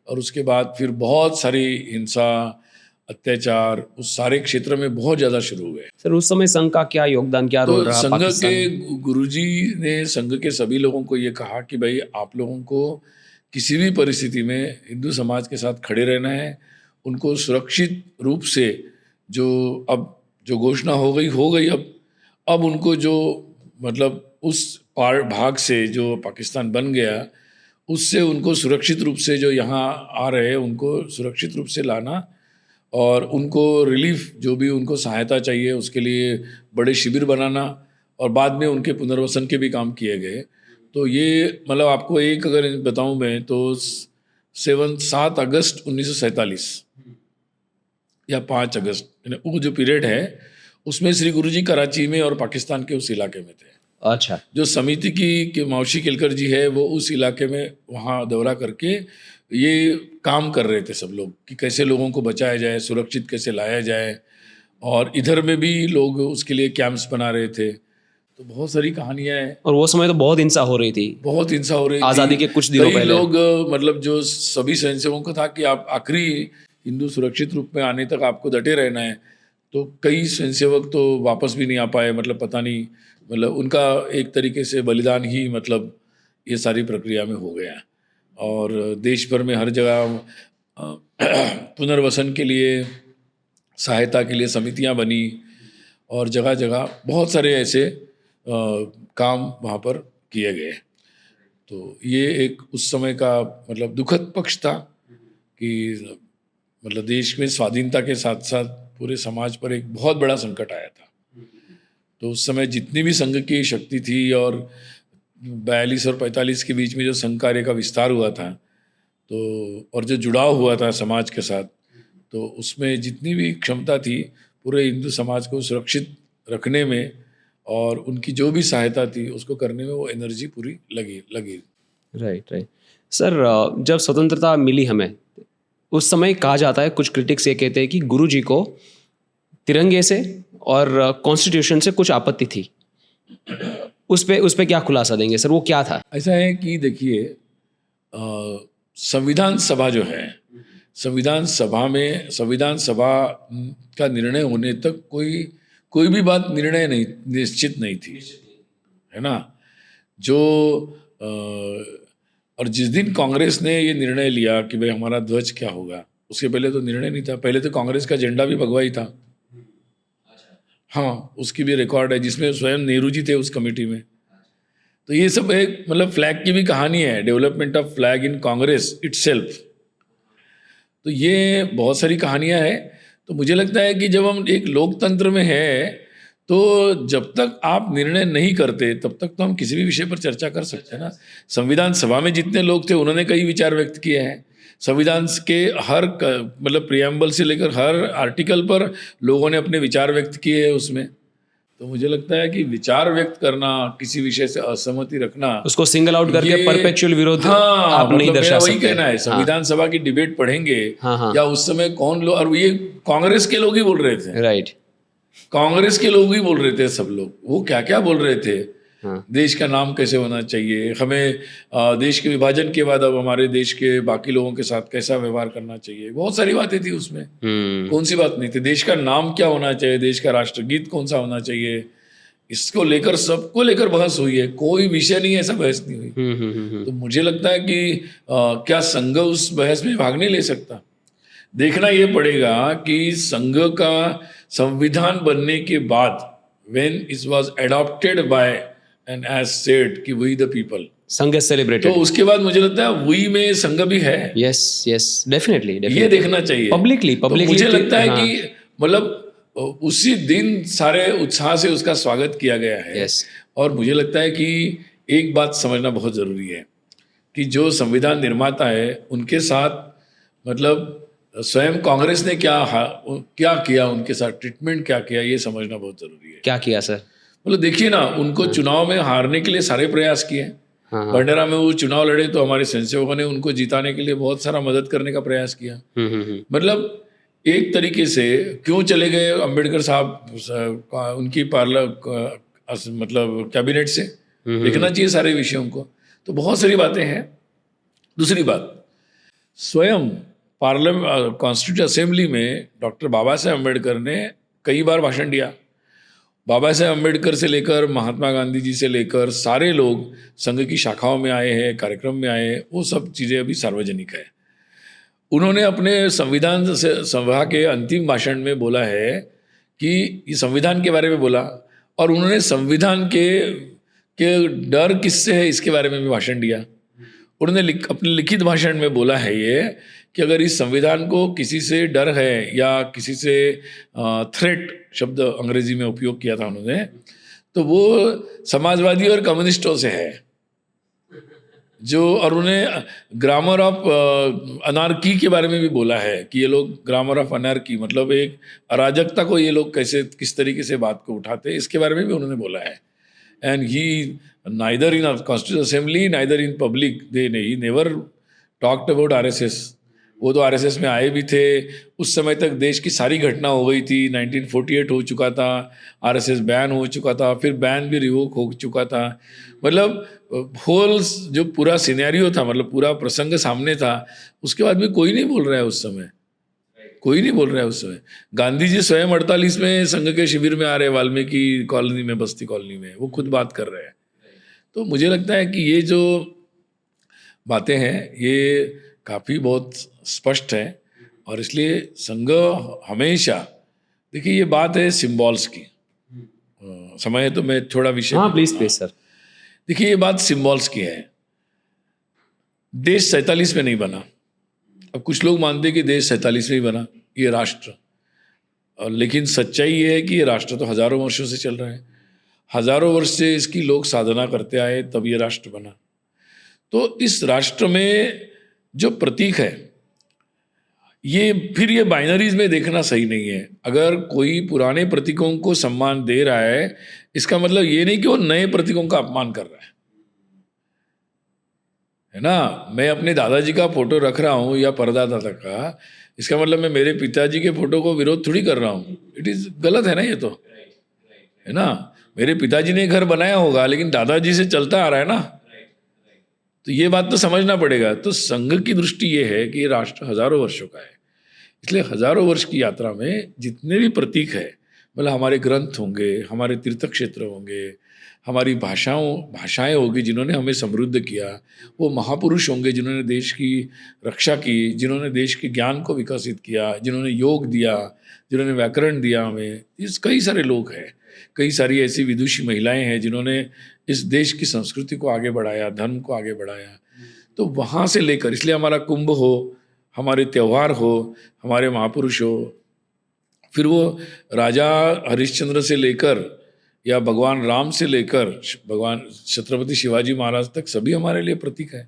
और उसके बाद फिर बहुत सारी हिंसा, अत्याचार उस सारे क्षेत्र में बहुत ज़्यादा शुरू हुए। सर उस समय संघ का क्या योगदान, क्या रोल तो रहा संघ पाकिस्तान के में? गुरुजी ने संघ के सभी लोगों को ये कहा कि भाई आप लोगों को किसी भी परिस्थिति में हिंदू समाज के साथ खड़े रहना है, उनको सुरक्षित रूप से, जो अब जो घोषणा हो गई अब उनको जो मतलब उस भाग से जो पाकिस्तान बन गया, उससे उनको सुरक्षित रूप से जो यहाँ आ रहे हैं उनको सुरक्षित रूप से लाना, और उनको रिलीफ जो भी उनको सहायता चाहिए उसके लिए बड़े शिविर बनाना, और बाद में उनके पुनर्वसन के भी काम किए गए। तो ये मतलब आपको एक अगर बताऊं मैं, तो 7 अगस्त 1947 या 5 अगस्त, वो जो पीरियड है उसमें श्री गुरुजी कराची में और पाकिस्तान के उस इलाके में थे। अच्छा, जो समिति की मौशी केलकर जी है, वो उस इलाके में वहाँ दौरा करके ये काम कर रहे थे सब लोग, कि कैसे लोगों को बचाया जाए, सुरक्षित कैसे लाया जाए, और इधर में भी लोग उसके लिए कैंप्स बना रहे थे। तो बहुत सारी कहानियाँ हैं। और वो समय तो बहुत हिंसा हो रही थी, बहुत हिंसा हो रही थी आज़ादी के कुछ दिनों कई पहले। लोग मतलब जो सभी स्वयंसेवकों को था कि आप आखिरी हिंदू सुरक्षित रूप में आने तक आपको डटे रहना है, तो कई स्वयंसेवक तो वापस भी नहीं आ पाए, मतलब पता नहीं, मतलब उनका एक तरीके से बलिदान ही मतलब ये सारी प्रक्रिया में हो गया। और देश भर में हर जगह पुनर्वसन के लिए, सहायता के लिए समितियां बनी, और जगह जगह बहुत सारे ऐसे काम वहाँ पर किए गए। तो ये एक उस समय का मतलब दुखद पक्ष था कि मतलब देश में स्वाधीनता के साथ साथ पूरे समाज पर एक बहुत बड़ा संकट आया था। तो उस समय जितनी भी संघ की शक्ति थी और 42 और 45 के बीच में जो संघ कार्य का विस्तार हुआ था, तो और जो जुड़ाव हुआ था समाज के साथ, तो उसमें जितनी भी क्षमता थी पूरे हिंदू समाज को सुरक्षित रखने में और उनकी जो भी सहायता थी उसको करने में वो एनर्जी पूरी लगी। राइट। सर, जब स्वतंत्रता मिली हमें, उस समय कहा जाता है, कुछ क्रिटिक्स ये कहते हैं कि गुरुजी को तिरंगे से और कॉन्स्टिट्यूशन से कुछ आपत्ति थी। उस पे क्या खुलासा देंगे सर, वो क्या था? ऐसा है कि देखिए, संविधान सभा जो है, संविधान सभा का निर्णय होने तक कोई भी बात निर्णय नहीं निश्चित नहीं थी, है ना। और जिस दिन कांग्रेस ने ये निर्णय लिया कि भाई हमारा ध्वज क्या होगा, उसके पहले तो निर्णय नहीं था। पहले तो कांग्रेस का झंडा भी भगवा ही था। हाँ, उसकी भी रिकॉर्ड है जिसमें स्वयं नेहरू जी थे उस कमेटी में। तो ये सब एक मतलब फ्लैग की भी कहानी है, development of flag in Congress itself. तो ये बहुत सारी कहानियां हैं। तो मुझे लगता है कि जब हम एक लोकतंत्र में हैं तो जब तक आप निर्णय नहीं करते तब तक तो हम किसी भी विषय पर चर्चा कर सकते हैं ना। संविधान सभा में जितने लोग थे उन्होंने कई विचार व्यक्त किए हैं। संविधान के हर मतलब प्रियम्बल से लेकर हर आर्टिकल पर लोगों ने अपने विचार व्यक्त किए हैं उसमें। तो मुझे लगता है कि विचार व्यक्त करना, किसी विषय से असहमति रखना, उसको सिंगल आउट करके परपेचुअल विरोध आप नहीं दर्शा सकते। वही कहना है, संविधान सभा की डिबेट पढ़ेंगे या उस समय कौन लोग, और ये कांग्रेस के लोग ही बोल रहे थे, राइट, कांग्रेस के लोग ही बोल रहे थे सब लोग। वो क्या क्या बोल रहे थे, देश का नाम कैसे होना चाहिए, हमें देश के विभाजन के बाद अब हमारे देश के बाकी लोगों के साथ कैसा व्यवहार करना चाहिए, बहुत सारी बातें थी उसमें। कौन सी बात नहीं थी, देश का नाम क्या होना चाहिए, देश का राष्ट्रगीत कौन सा होना चाहिए, इसको लेकर सबको लेकर बहस हुई है। कोई विषय नहीं ऐसा बहस नहीं हुई। तो मुझे लगता है कि क्या संघ उस बहस में भाग नहीं ले सकता। देखना ये पड़ेगा कि संघ का संविधान बनने के बाद when it was adopted by and as said कि we the people, संघ सेलिब्रेटेड, तो उसके बाद मुझे लगता है we में संघ भी है। यस डेफिनेटली ये देखना चाहिए पब्लिकली। तो मुझे लगता है कि मतलब उसी दिन सारे उत्साह से उसका स्वागत किया गया है। और मुझे लगता है कि एक बात समझना बहुत ज़रूरी है कि जो संविधान निर्माता है उनके साथ मतलब स्वयं कांग्रेस ने क्या किया, उनके साथ ट्रीटमेंट क्या किया, ये समझना बहुत जरूरी है। क्या किया सर? मतलब देखिए ना, उनको चुनाव में हारने के लिए सारे प्रयास किए। भंडारा में वो चुनाव लड़े तो हमारे स्वयंसेवकों ने उनको जिताने के लिए बहुत सारा मदद करने का प्रयास किया। मतलब एक तरीके से क्यों चले गए अम्बेडकर साहब उनकी मतलब कैबिनेट से, देखना चाहिए सारे विषयों को। तो बहुत सारी बातें हैं। दूसरी बात, स्वयं पार्लियामेंट कॉन्स्टिट्यूंट असेंबली में डॉक्टर बाबा साहेब अम्बेडकर ने कई बार भाषण दिया। बाबा साहेब अम्बेडकर से लेकर महात्मा गांधी जी से लेकर सारे लोग संघ की शाखाओं में आए हैं, कार्यक्रम में आए हैं, वो सब चीज़ें अभी सार्वजनिक है। उन्होंने अपने संविधान सभा के अंतिम भाषण में बोला है कि ये संविधान के बारे में बोला, और उन्होंने संविधान के डर किससे है इसके बारे में भी भाषण दिया। उन्होंने अपने लिखित भाषण में बोला है ये कि अगर इस संविधान को किसी से डर है या किसी से थ्रेट शब्द अंग्रेजी में उपयोग किया था उन्होंने, तो वो समाजवादी और कम्युनिस्टों से है जो, और उन्हें ग्रामर ऑफ अनार्की के बारे में भी बोला है कि ये लोग ग्रामर ऑफ अनार्की मतलब एक अराजकता को ये लोग कैसे किस तरीके से बात को उठाते हैं, इसके बारे में भी उन्होंने बोला है। And he neither in Constituent Assembly, neither in public, he never talked about RSS. वो तो RSS में आए भी थे। उस समय तक देश की सारी घटना हो गई थी। 1948 हो चुका था, RSS बैन हो चुका था, फिर बैन भी रिवोक हो चुका था। मतलब होल जो पूरा सिनेरियो था, मतलब पूरा प्रसंग सामने था, उसके बाद भी कोई नहीं बोल रहा है उस समय, कोई नहीं बोल रहा है उस समय। गांधी जी स्वयं 48 में संघ के शिविर में आ रहे, वाल्मीकि कॉलोनी में, बस्ती कॉलोनी में, वो खुद बात कर रहे हैं। तो मुझे लगता है कि ये जो बातें हैं ये काफ़ी बहुत स्पष्ट है। और इसलिए संघ हमेशा, देखिए ये बात है सिम्बॉल्स की, समय है तो मैं थोड़ा विषय, हाँ प्लीज सर। देखिए ये बात सिम्बॉल्स की है। देश 47 में नहीं बना, अब कुछ लोग मानते हैं कि देश 47 में ही बना ये राष्ट्र, और लेकिन सच्चाई ये है कि ये राष्ट्र तो हजारों वर्षों से चल रहा है, हजारों वर्ष से इसकी लोग साधना करते आए, तब ये राष्ट्र बना। तो इस राष्ट्र में जो प्रतीक है, ये बाइनरीज में देखना सही नहीं है। अगर कोई पुराने प्रतीकों को सम्मान दे रहा है, इसका मतलब ये नहीं कि वो नए प्रतीकों का अपमान कर रहा है ना। मैं अपने दादाजी का फोटो रख रहा हूँ या परदादा का, इसका मतलब मैं मेरे पिताजी के फोटो को विरोध थोड़ी कर रहा हूँ। इट इज गलत है ना, ये तो है ना। मेरे पिताजी ने घर बनाया होगा, लेकिन दादाजी से चलता आ रहा है ना, तो ये बात तो समझना पड़ेगा। तो संघ की दृष्टि ये है कि राष्ट्र हजारों वर्षों का है, इसलिए हजारों वर्ष की यात्रा में जितने भी प्रतीक है, मतलब हमारे ग्रंथ होंगे, हमारे तीर्थ क्षेत्र होंगे, हमारी भाषाएं होगी जिन्होंने हमें समृद्ध किया, वो महापुरुष होंगे जिन्होंने देश की रक्षा की, जिन्होंने देश के ज्ञान को विकसित किया, जिन्होंने योग दिया, जिन्होंने व्याकरण दिया हमें। इस कई सारे लोग हैं, कई सारी ऐसी विदुषी महिलाएं हैं जिन्होंने इस देश की संस्कृति को आगे बढ़ाया, धर्म को आगे बढ़ाया। तो वहाँ से लेकर, इसलिए हमारा कुंभ हो, हमारे त्यौहार हो, हमारे महापुरुष हो, फिर वो राजा हरिश्चंद्र से लेकर या भगवान राम से लेकर भगवान छत्रपति शिवाजी महाराज तक, सभी हमारे लिए प्रतीक है।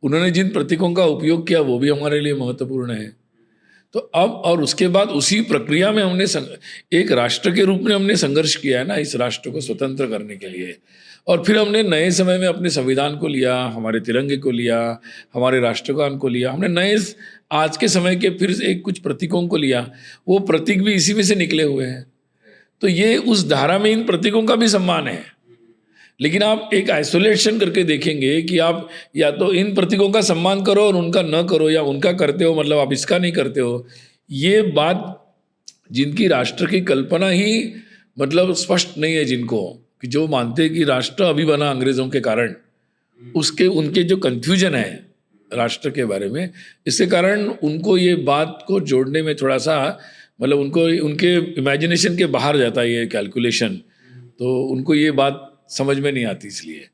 उन्होंने जिन प्रतीकों का उपयोग किया वो भी हमारे लिए महत्वपूर्ण है। तो अब और उसके बाद उसी प्रक्रिया में हमने एक राष्ट्र के रूप में हमने संघर्ष किया है ना, इस राष्ट्र को स्वतंत्र करने के लिए। और फिर हमने नए समय में अपने संविधान को लिया, हमारे तिरंगे को लिया, हमारे राष्ट्रगान को लिया, हमने नए आज के समय के फिर एक कुछ प्रतीकों को लिया। वो प्रतीक भी इसी में से निकले हुए हैं। तो ये उस धारा में इन प्रतीकों का भी सम्मान है। लेकिन आप एक आइसोलेशन करके देखेंगे कि आप या तो इन प्रतीकों का सम्मान करो और उनका न करो, या उनका करते हो मतलब आप इसका नहीं करते हो। ये बात जिनकी राष्ट्र की कल्पना ही मतलब स्पष्ट नहीं है, जिनको कि जो मानते हैं कि राष्ट्र अभी बना अंग्रेजों के कारण, उसके उनके जो कन्फ्यूजन है राष्ट्र के बारे में, इसके कारण उनको ये बात को जोड़ने में थोड़ा सा मतलब उनको उनके इमेजिनेशन के बाहर जाता है ये कैलकुलेशन, तो उनको ये बात समझ में नहीं आती इसलिए।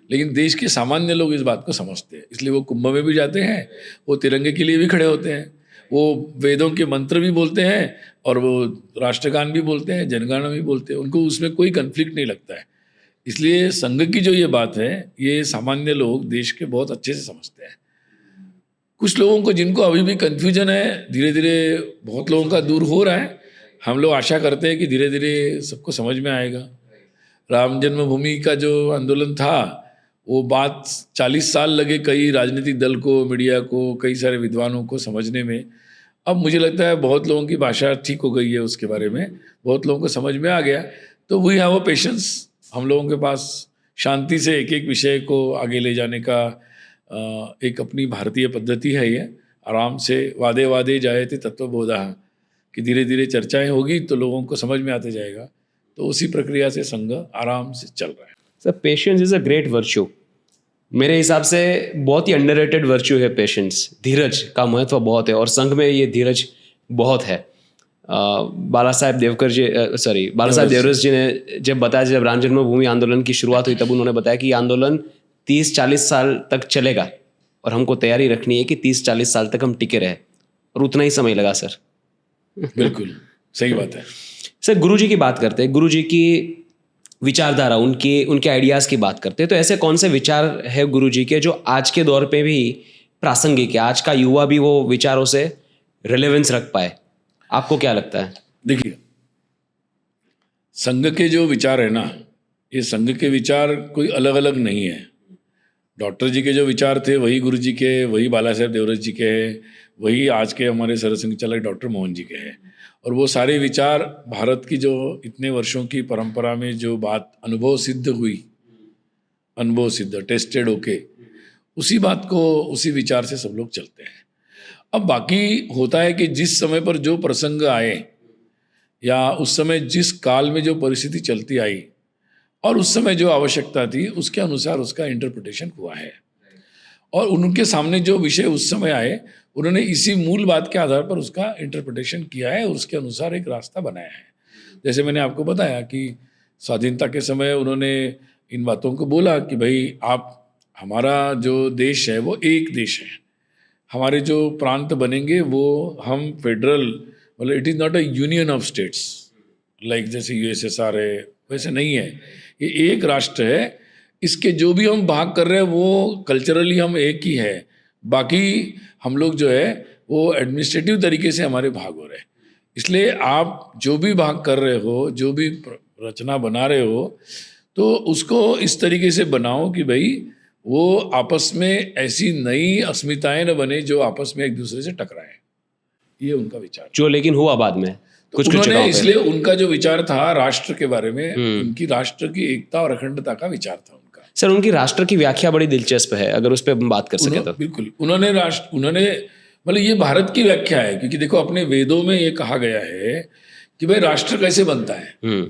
लेकिन देश के सामान्य लोग इस बात को समझते हैं, इसलिए वो कुंभ में भी जाते हैं, वो तिरंगे के लिए भी खड़े होते हैं, वो वेदों के मंत्र भी बोलते हैं और वो राष्ट्रगान भी बोलते हैं, जनगणना भी बोलते हैं। उनको उसमें कोई कन्फ्लिक्ट नहीं लगता है। इसलिए संघ की जो ये बात है, ये सामान्य लोग देश के बहुत अच्छे से समझते हैं। कुछ लोगों को जिनको अभी भी कन्फ्यूजन है, धीरे धीरे बहुत लोगों का दूर हो रहा है। हम लोग आशा करते हैं कि धीरे धीरे सबको समझ में आएगा। राम जन्मभूमि का जो आंदोलन था, वो बात 40 साल लगे कई राजनीतिक दल को, मीडिया को, कई सारे विद्वानों को समझने में। अब मुझे लगता है बहुत लोगों की भाषा ठीक हो गई है, उसके बारे में बहुत लोगों को समझ में आ गया। तो वी हैव अ पेशेंस, हम लोगों के पास शांति से एक एक विषय को आगे ले जाने का एक अपनी भारतीय पद्धति है। ये आराम से वादे वादे जाए थे तत्वबोधा, कि धीरे धीरे चर्चाएं होगी तो लोगों को समझ में आते जाएगा। तो उसी प्रक्रिया से संघ आराम से चल रहा है। Sir, patience is a great virtue. मेरे हिसाब से बहुत ही अंडररेटेड वर्च्यू है पेशेंस। धीरज का महत्व बहुत है और संघ में ये धीरज बहुत है। बाला साहेब देवरस जी ने जब बताया, जब राम जन्मभूमि आंदोलन की शुरुआत हुई, तब उन्होंने बताया कि ये आंदोलन 30-40 साल तक चलेगा और हमको तैयारी रखनी है कि 30-40 साल तक हम टिके रहे। और उतना ही समय लगा सर। बिल्कुल सही बात है सर। गुरुजी की बात करते हैं, गुरुजी की विचारधारा, उनके आइडियाज़ की बात करते हैं, तो ऐसे कौन से विचार है गुरुजी के जो आज के दौर पे भी प्रासंगिक है, आज का युवा भी वो विचारों से रिलेवेंस रख पाए? आपको क्या लगता है? देखिए, संघ के जो विचार है ना, ये संघ के विचार कोई अलग अलग नहीं है। डॉक्टर जी के जो विचार थे वही गुरु जी के, वही बाला साहेब देवरस जी के हैं, वही आज के हमारे सरसंघ चालक डॉक्टर मोहन जी के हैं। और वो सारे विचार भारत की जो इतने वर्षों की परंपरा में जो बात अनुभव सिद्ध हुई, अनुभव सिद्ध टेस्टेड होके, उसी बात को, उसी विचार से सब लोग चलते हैं। अब बाकी होता है कि जिस समय पर जो प्रसंग आए या उस समय जिस काल में जो परिस्थिति चलती आई और उस समय जो आवश्यकता थी, उसके अनुसार उसका इंटरप्रिटेशन हुआ है। और उनके सामने जो विषय उस समय आए, उन्होंने इसी मूल बात के आधार पर उसका इंटरप्रिटेशन किया है और उसके अनुसार एक रास्ता बनाया है। जैसे मैंने आपको बताया कि स्वाधीनता के समय उन्होंने इन बातों को बोला कि भाई आप, हमारा जो देश है वो एक देश है, हमारे जो प्रांत बनेंगे वो हम फेडरल, मतलब it is not a union of states like जैसे यूएसएसआर है, वैसे नहीं है। ये एक राष्ट्र है। इसके जो भी हम भाग कर रहे हैं वो कल्चरली हम एक ही है, बाकी हम लोग जो है वो एडमिनिस्ट्रेटिव तरीके से हमारे भाग हो रहे हैं। इसलिए आप जो भी भाग कर रहे हो, जो भी रचना बना रहे हो, तो उसको इस तरीके से बनाओ कि भाई वो आपस में ऐसी नई अस्मिताएं न बने जो आपस में एक दूसरे से टकराएं। ये उनका विचार। जो लेकिन हुआ बाद में तो कुछ उन्होंने जगहों पे। इसलिए उनका जो विचार था राष्ट्र के बारे में, उनकी राष्ट्र की एकता और अखंडता का विचार था उनका। सर उनकी राष्ट्र की व्याख्या बड़ी दिलचस्प है, अगर उस पर हम बात कर सके तो। बिल्कुल, उन्होंने मतलब ये भारत की व्याख्या है, क्योंकि देखो अपने वेदों में ये कहा गया है कि भाई राष्ट्र कैसे बनता है।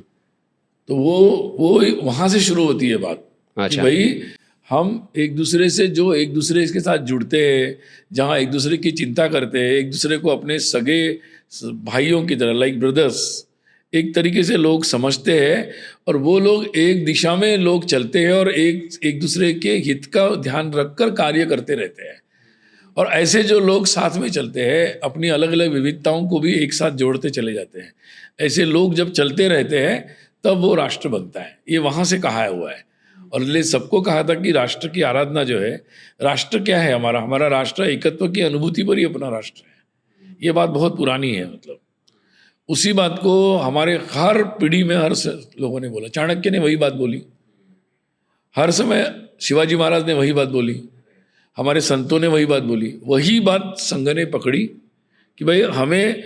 तो वो वहां से शुरू होती है बात कि भाई हम एक दूसरे से जो एक दूसरे के साथ जुड़ते हैं, जहाँ एक दूसरे की चिंता करते हैं, एक दूसरे को अपने सगे भाइयों की तरह लाइक ब्रदर्स एक तरीके से लोग समझते हैं, और वो लोग एक दिशा में लोग चलते हैं और एक दूसरे के हित का ध्यान रखकर कार्य करते रहते हैं। और ऐसे जो लोग साथ में चलते हैं, अपनी अलग अलग विविधताओं को भी एक साथ जोड़ते चले जाते हैं, ऐसे लोग जब चलते रहते हैं तब वो राष्ट्र बनता है। ये वहाँ से कहा हुआ है। और इसलिए सबको कहा था कि राष्ट्र की आराधना जो है, राष्ट्र क्या है हमारा राष्ट्र एकत्व की अनुभूति पर ही अपना राष्ट्र है। ये बात बहुत पुरानी है। मतलब उसी बात को हमारे हर पीढ़ी में हर लोगों ने बोला। चाणक्य ने वही बात बोली, हर समय शिवाजी महाराज ने वही बात बोली, हमारे संतों ने वही बात बोली। वही बात संघ ने पकड़ी कि भाई हमें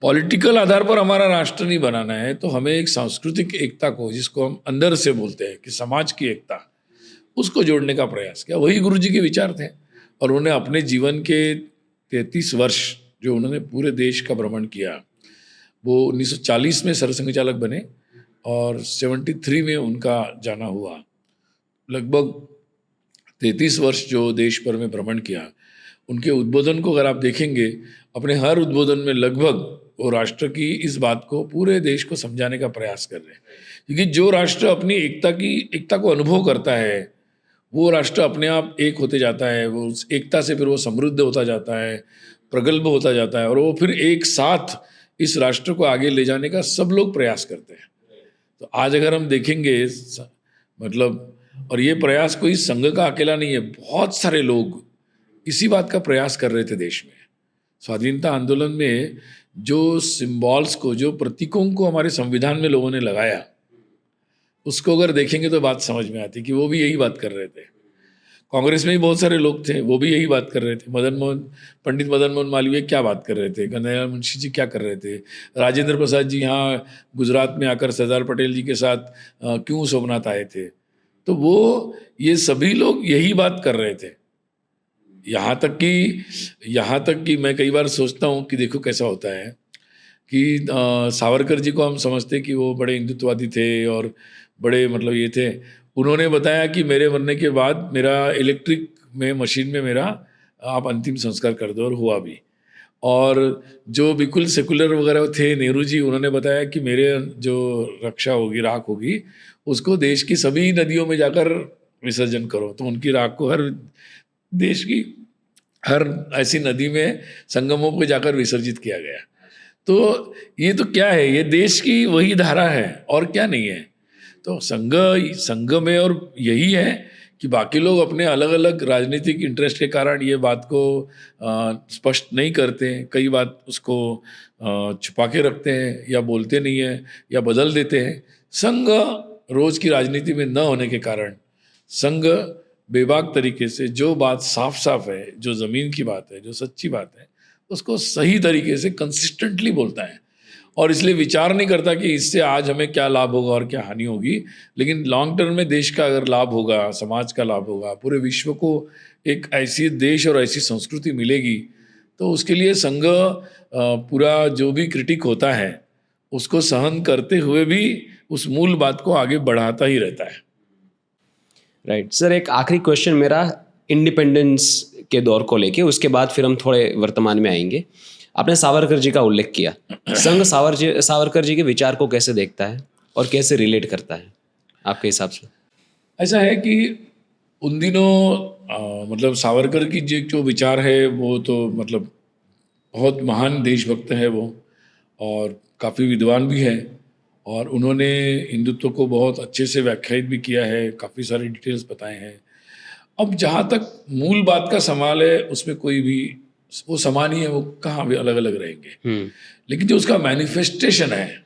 पॉलिटिकल आधार पर हमारा राष्ट्र नहीं बनाना है, तो हमें एक सांस्कृतिक एकता को, जिसको हम अंदर से बोलते हैं कि समाज की एकता, उसको जोड़ने का प्रयास किया। वही गुरु जी के विचार थे। और उन्होंने अपने जीवन के 33 वर्ष जो उन्होंने पूरे देश का भ्रमण किया, वो 1940 में सरसंघ चालक बने और 73 में उनका जाना हुआ। लगभग 33 वर्ष जो देश भर में भ्रमण किया। उनके उद्बोधन को अगर आप देखेंगे, अपने हर उद्बोधन में लगभग वो राष्ट्र की इस बात को पूरे देश को समझाने का प्रयास कर रहे हैं। क्योंकि जो राष्ट्र अपनी एकता को अनुभव करता है, वो राष्ट्र अपने आप एक होते जाता है। वो उस एकता से फिर वो समृद्ध होता जाता है, प्रगल्भ होता जाता है, और वो फिर एक साथ इस राष्ट्र को आगे ले जाने का सब लोग प्रयास करते हैं। तो आज अगर हम देखेंगे मतलब, और ये प्रयास कोई संघ का अकेला नहीं है, बहुत सारे लोग इसी बात का प्रयास कर रहे थे देश में। स्वाधीनता आंदोलन में जो सिंबल्स को, जो प्रतीकों को हमारे संविधान में लोगों ने लगाया, उसको अगर देखेंगे तो बात समझ में आती कि वो भी यही बात कर रहे थे। कांग्रेस में भी बहुत सारे लोग थे, वो भी यही बात कर रहे थे। पंडित मदन मोहन मालवीय क्या बात कर रहे थे, कन्हैयालाल मुंशी जी क्या कर रहे थे, राजेंद्र प्रसाद जी यहाँ गुजरात में आकर सरदार पटेल जी के साथ क्यों सोमनाथ आए थे। तो वो ये सभी लोग यही बात कर रहे थे। यहाँ तक कि मैं कई बार सोचता हूँ कि देखो कैसा होता है कि सावरकर जी को हम समझते कि वो बड़े हिंदुत्ववादी थे और बड़े मतलब ये थे। उन्होंने बताया कि मेरे मरने के बाद मेरा इलेक्ट्रिक में मशीन में मेरा आप अंतिम संस्कार कर दो, और हुआ भी। और जो बिल्कुल सेकुलर वगैरह थे नेहरू जी, उन्होंने बताया कि मेरे जो रक्षा होगी, राख होगी, उसको देश की सभी नदियों में जाकर विसर्जन करो। तो उनकी राख को हर देश की हर ऐसी नदी में संगमों पे जाकर विसर्जित किया गया। तो ये तो क्या है, ये देश की वही धारा है और क्या नहीं है। तो संघ में और यही है कि बाकी लोग अपने अलग अलग राजनीतिक इंटरेस्ट के कारण ये बात को स्पष्ट नहीं करते, कई बात उसको छुपा के रखते हैं या बोलते नहीं है या बदल देते हैं। संघ रोज की राजनीति में न होने के कारण संघ बेबाक तरीके से जो बात साफ साफ है, जो ज़मीन की बात है, जो सच्ची बात है, उसको सही तरीके से कंसिस्टेंटली बोलता है। और इसलिए विचार नहीं करता कि इससे आज हमें क्या लाभ होगा और क्या हानि होगी, लेकिन लॉन्ग टर्म में देश का अगर लाभ होगा, समाज का लाभ होगा, पूरे विश्व को एक ऐसी देश और ऐसी संस्कृति मिलेगी, तो उसके लिए संघ पूरा जो भी क्रिटिक होता है उसको सहन करते हुए भी उस मूल बात को आगे बढ़ाता ही रहता है। राइट सर, एक आखिरी क्वेश्चन मेरा इंडिपेंडेंस के दौर को लेके, उसके बाद फिर हम थोड़े वर्तमान में आएंगे। आपने सावरकर जी का उल्लेख किया, संघ सावरकर जी के विचार को कैसे देखता है और कैसे रिलेट करता है आपके हिसाब से? ऐसा है कि उन दिनों मतलब सावरकर की जो विचार है वो तो मतलब बहुत महान देशभक्त है वो, और काफ़ी विद्वान भी है, और उन्होंने हिंदुत्व को बहुत अच्छे से व्याख्यायित भी किया है, काफ़ी सारे डिटेल्स बताए हैं। अब जहाँ तक मूल बात का सवाल है, उसमें कोई भी वो समान ही है, वो कहाँ भी अलग अलग रहेंगे, लेकिन जो उसका मैनिफेस्टेशन है,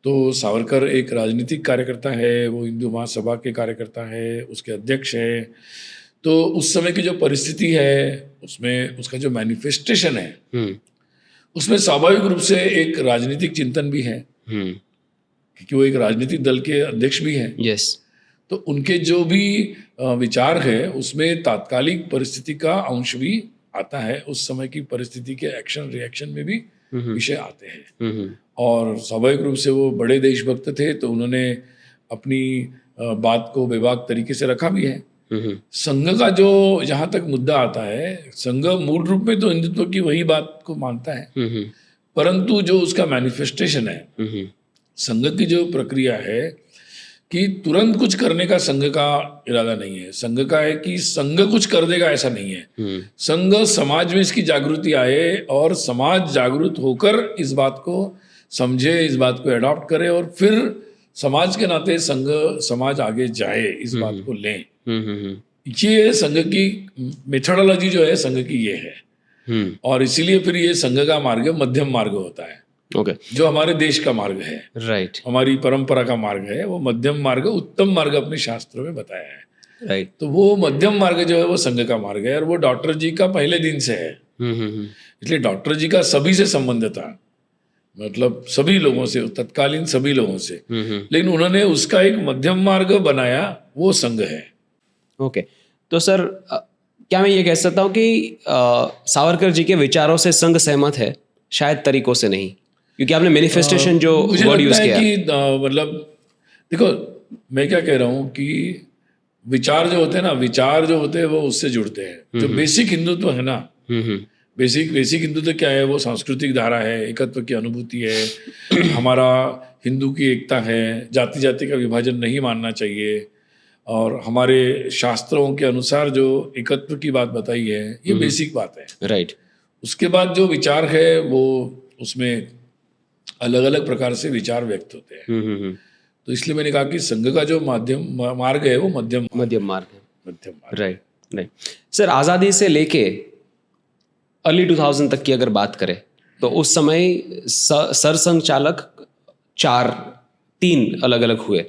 तो सावरकर एक राजनीतिक कार्यकर्ता है, वो हिंदू महासभा के कार्यकर्ता है, उसके अध्यक्ष है। तो उस समय की जो परिस्थिति है उसमें उसका जो मैनिफेस्टेशन है उसमें स्वाभाविक रूप से एक राजनीतिक चिंतन भी है, क्योंकि वो एक राजनीतिक दल के अध्यक्ष भी हैं। यस। तो उनके जो भी विचार है उसमें तात्कालिक परिस्थिति का अंश भी आता है, उस समय की परिस्थिति के एक्शन रिएक्शन में भी विषय आते हैं। और स्वाभाविक रूप से वो बड़े देशभक्त थे, तो उन्होंने अपनी बात को बेबाक तरीके से रखा भी है। संघ का जो जहाँ तक मुद्दा आता है, संघ मूल रूप में तो हिंदुत्व की वही बात को मानता है, परंतु जो उसका मैनिफेस्टेशन है, संघ की जो प्रक्रिया है कि तुरंत कुछ करने का संघ का इरादा नहीं है। संघ का है कि संघ कुछ कर देगा, ऐसा नहीं है। संघ समाज में इसकी जागृति आए और समाज जागृत होकर इस बात को समझे, इस बात को अडॉप्ट करे, और फिर समाज के नाते संघ समाज आगे जाए, इस बात को लें। ये संघ की मेथोडोलॉजी जो है संघ की ये है, और इसीलिए फिर ये संघ का मार्ग मध्यम मार्ग होता है। ओके। जो हमारे देश का मार्ग है, राइट, हमारी परंपरा का मार्ग है, वो मध्यम मार्ग, उत्तम मार्ग अपने शास्त्रों में बताया है। राइट। तो वो मध्यम मार्ग जो है वो संघ का मार्ग है, और वो डॉक्टर जी का पहले दिन से है। इसलिए डॉक्टर जी का सभी से संबंध था, मतलब सभी लोगों से, तत्कालीन सभी लोगों से, लेकिन उन्होंने उसका एक मध्यम मार्ग बनाया, वो संघ है। ओके। तो सर क्या मैं ये कह सकता हूँ कि सावरकर जी के विचारों से संघ सहमत है, शायद तरीकों से नहीं, क्योंकि आपने मैनिफेस्टेशन जो वर्ड यूज किया कि मतलब देखो मैं क्या कह रहा हूँ कि विचार जो होते हैं ना, विचार जो होते हैं वो उससे जुड़ते हैं। जो बेसिक हिंदुत्व है ना, बेसिक हिंदुत्व क्या है, वो सांस्कृतिक धारा है, एकत्व की अनुभूति है, हमारा हिंदू की एकता है, जाति जाति का विभाजन नहीं मानना चाहिए, और हमारे शास्त्रों के अनुसार जो एकत्व की बात बताई है, ये बेसिक बात है। राइट। उसके बाद जो विचार है वो उसमें अलग अलग प्रकार से विचार व्यक्त होते हैं। तो इसलिए मैंने कहा कि संघ का जो माध्यम मार्ग है वो मध्यम मार्ग है। मध्यम मार्ग। Right right. सर आज़ादी से लेके अर्ली 2000 तक की अगर बात करें तो उस समय सरसंघचालक 3 अलग अलग हुए।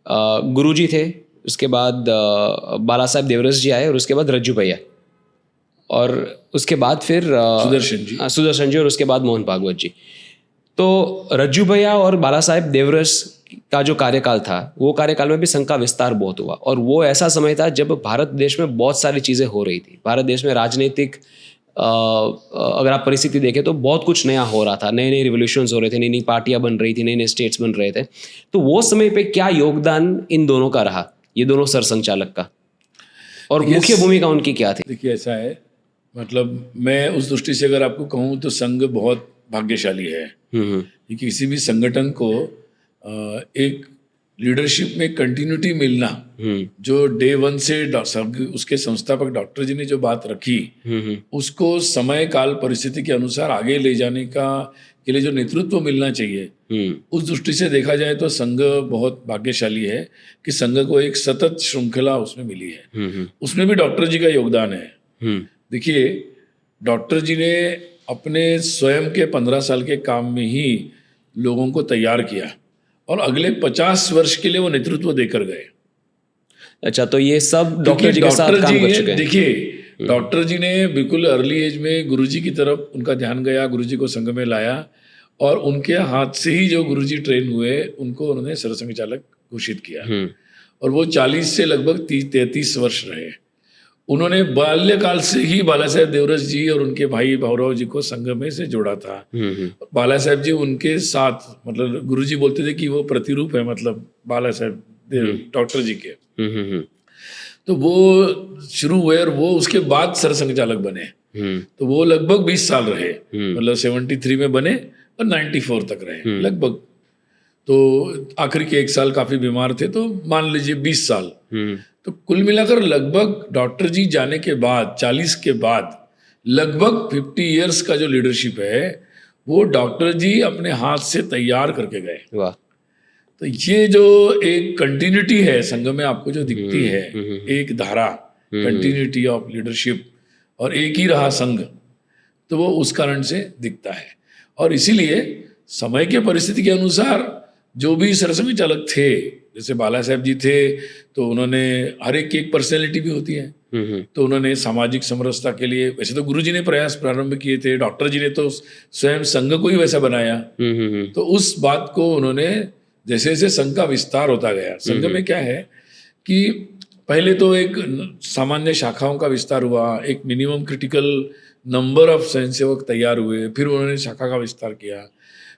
गुरुजी थे, उसके बाद बाला साहेब देवरस जी आए, और उसके बाद रज्जू भैया, और उसके बाद फिर सुदर्शन जी, और उसके बाद मोहन भागवत जी। तो रज्जू भैया और बाला साहेब देवरस का जो कार्यकाल था, वो कार्यकाल में भी संघ का विस्तार बहुत हुआ, और वो ऐसा समय था जब भारत देश में बहुत सारी चीज़ें हो रही थी। भारत देश में राजनीतिक अगर आप परिस्थिति देखें तो बहुत कुछ नया हो रहा था, नए नए रिवोल्यूशंस हो रहे थे, नई नई पार्टियां बन रही थी, नए नए स्टेट्स बन रहे थे। तो वो समय पे क्या योगदान इन दोनों का रहा, ये दोनों सरसंघचालक का, और मुख्य भूमिका उनकी क्या थी? देखिए ऐसा है, मतलब मैं उस दृष्टि से अगर आपको कहूँ तो संघ बहुत भाग्यशाली है। किसी भी संगठन को एक लीडरशिप में कंटिन्यूटी मिलना, जो डे 1 से उसके संस्थापक डॉक्टर जी ने जो बात रखी, उसको समय काल परिस्थिति के अनुसार आगे ले जाने के लिए जो नेतृत्व मिलना चाहिए, उस दृष्टि से देखा जाए तो संघ बहुत भाग्यशाली है कि संघ को एक सतत श्रृंखला उसमें मिली है। उसमें भी डॉक्टर जी का योगदान है। देखिए डॉक्टर जी ने अपने स्वयं के 15 साल के काम में ही लोगों को तैयार किया, और अगले 50 वर्ष के लिए वो नेतृत्व देकर गए। अच्छा, तो ये सब डॉक्टर जी के साथ काम कर चुके हैं। देखिए डॉक्टर जी ने बिल्कुल अर्ली एज में गुरुजी की तरफ उनका ध्यान गया, गुरुजी को संघ में लाया, और उनके हाथ से ही जो गुरुजी ट्रेन हुए उनको उन्होंने सरसंघचालक घोषित किया, और वो 40 से लगभग 33 वर्ष रहे। उन्होंने बाल्यकाल से ही बाला साहेब देवरस जी और उनके भाई भावराव जी को संघ में से जोड़ा था। बाला साहेब जी उनके साथ, मतलब गुरुजी बोलते थे कि वो प्रतिरूप है, मतलब बाला साहेब डॉक्टर जी के। तो वो शुरू हुए, और वो उसके बाद सरसंघचालक बने। तो वो लगभग 20 साल रहे, मतलब 73 में बने और 94 तक रहे लगभग। तो आखिरी के 1 साल काफी बीमार थे, तो मान लीजिए 20 साल। तो कुल मिलाकर लगभग डॉक्टर जी जाने के बाद 40 के बाद लगभग 50 इयर्स का जो लीडरशिप है वो डॉक्टर जी अपने हाथ से तैयार करके गए। वाह। तो ये जो एक कंटिन्यूटी है संघ में आपको जो दिखती है, एक धारा, कंटिन्यूटी ऑफ लीडरशिप, और एक ही रहा संघ, तो वो उस कारण से दिखता है। और इसीलिए समय के परिस्थिति के अनुसार जो भी सरसंघ चालक थे, जैसे बाला साहब जी थे तो उन्होंने हर एक की एक पर्सनैलिटी भी होती है, तो उन्होंने सामाजिक समरसता के लिए, वैसे तो गुरु जी ने प्रयास प्रारंभ किए थे, डॉक्टर जी ने तो स्वयं संघ को ही वैसा बनाया, तो उस बात को उन्होंने जैसे जैसे संघ का विस्तार होता गया, संघ में क्या है कि पहले तो एक सामान्य शाखाओं का विस्तार हुआ, एक मिनिमम क्रिटिकल नंबर ऑफ स्वयंसेवक तैयार हुए, फिर उन्होंने शाखा का विस्तार किया,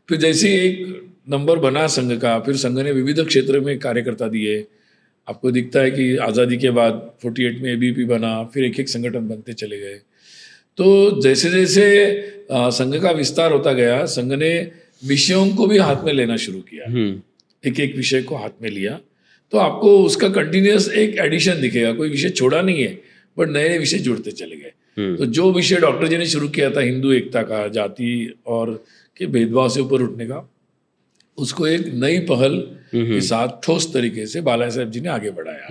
फिर जैसे एक नंबर बना संघ का, फिर संघ ने विविध क्षेत्र में कार्यकर्ता दिए। आपको दिखता है कि आज़ादी के बाद 48 में एबीपी बना, फिर एक एक संगठन बनते चले गए। तो जैसे जैसे संघ का विस्तार होता गया, संघ ने विषयों को भी हाथ में लेना शुरू किया, एक एक विषय को हाथ में लिया, तो आपको उसका कंटिन्यूस एक एडिशन दिखेगा, कोई विषय छोड़ा नहीं है, बट नए नए विषय जुड़ते चले गए। तो जो विषय डॉक्टर जी ने शुरू किया था, हिंदू एकता का, जाति और के भेदभाव से ऊपर उठने का, उसको एक नई पहल के साथ ठोस तरीके से बाला साहब जी ने आगे बढ़ाया।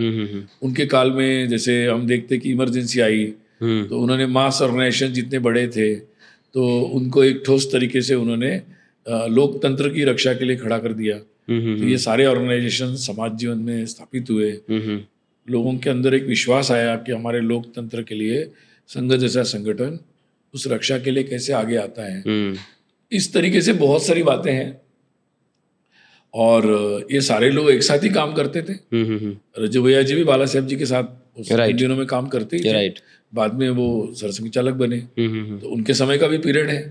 उनके काल में जैसे हम देखते कि इमरजेंसी आई, तो उन्होंने मास ऑर्गेनाइजेशन जितने बड़े थे तो उनको एक ठोस तरीके से उन्होंने लोकतंत्र की रक्षा के लिए खड़ा कर दिया। तो ये सारे ऑर्गेनाइजेशन समाज जीवन में स्थापित हुए, लोगों के अंदर एक विश्वास आया कि हमारे लोकतंत्र के लिए संघ जैसा संगठन उस रक्षा के लिए कैसे आगे आता है। इस तरीके से बहुत सारी बातें हैं, और ये सारे लोग एक साथ ही काम करते थे। रजू भैया जी भी बाला साहब जी के साथ उस दिनों में काम करते ही थे, बाद में वो सरसंघ चालक बने, तो उनके समय का भी पीरियड है।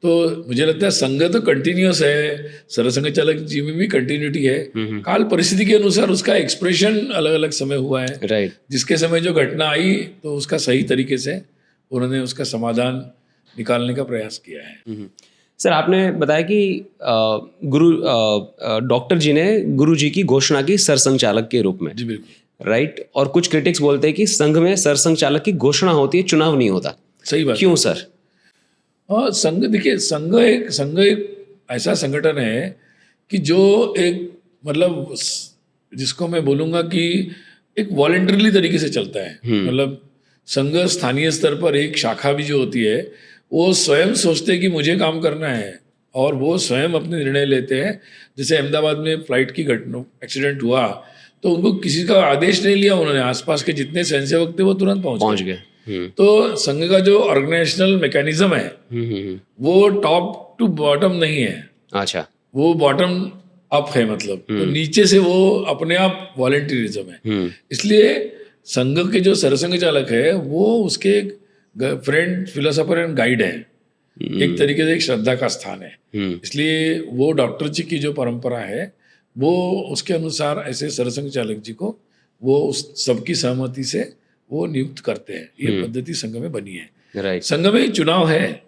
तो मुझे लगता है संघ तो कंटिन्यूस है, सरसंघ चालक जी में भी कंटिन्यूटी है, काल परिस्थिति के अनुसार उसका एक्सप्रेशन अलग अलग समय हुआ है। जिसके समय जो घटना आई तो उसका सही तरीके से उन्होंने उसका समाधान निकालने का प्रयास किया है। सर, आपने बताया कि डॉक्टर जी ने गुरु जी की घोषणा की सरसंघ चालक के रूप में। जी बिल्कुल। राइट। और कुछ क्रिटिक्स बोलते हैं कि संघ में सरसंघ चालक की घोषणा होती है, चुनाव नहीं होता। सही बात। क्यों सर? और संघ, देखिए संघ एक ऐसा संगठन है कि जो एक मतलब जिसको मैं बोलूँगा कि एक वॉलंटरीली तरीके से चलता है। मतलब संघ स्थानीय स्तर पर एक शाखा भी जो होती है वो स्वयं सोचते हैं कि मुझे काम करना है, और वो स्वयं अपने निर्णय लेते हैं। जैसे अहमदाबाद में फ्लाइट की घटना एक्सीडेंट हुआ तो उनको किसी का आदेश नहीं लिया उन्होंने, आसपास के जितने स्वयंसेवक थे वो तुरंत पहुंच गए। तो संघ का जो ऑर्गेनाइजेशनल मैकेनिज्म है वो टॉप टू बॉटम नहीं है। अच्छा। वो बॉटम अप है, मतलब तो नीचे से वो अपने आप वॉलंटियरिज्म है। इसलिए संघ के जो सरसंघ चालक है वो उसके फ्रेंड, फिलोसोफर एंड गाइड है, एक तरीके से एक श्रद्धा का स्थान है। इसलिए वो डॉक्टर जी की जो परंपरा है वो उसके अनुसार ऐसे सरसंघ चालक जी को वो उस सबकी सहमति से वो नियुक्त करते हैं। ये पद्धति संघ में बनी है। संघ में चुनाव है।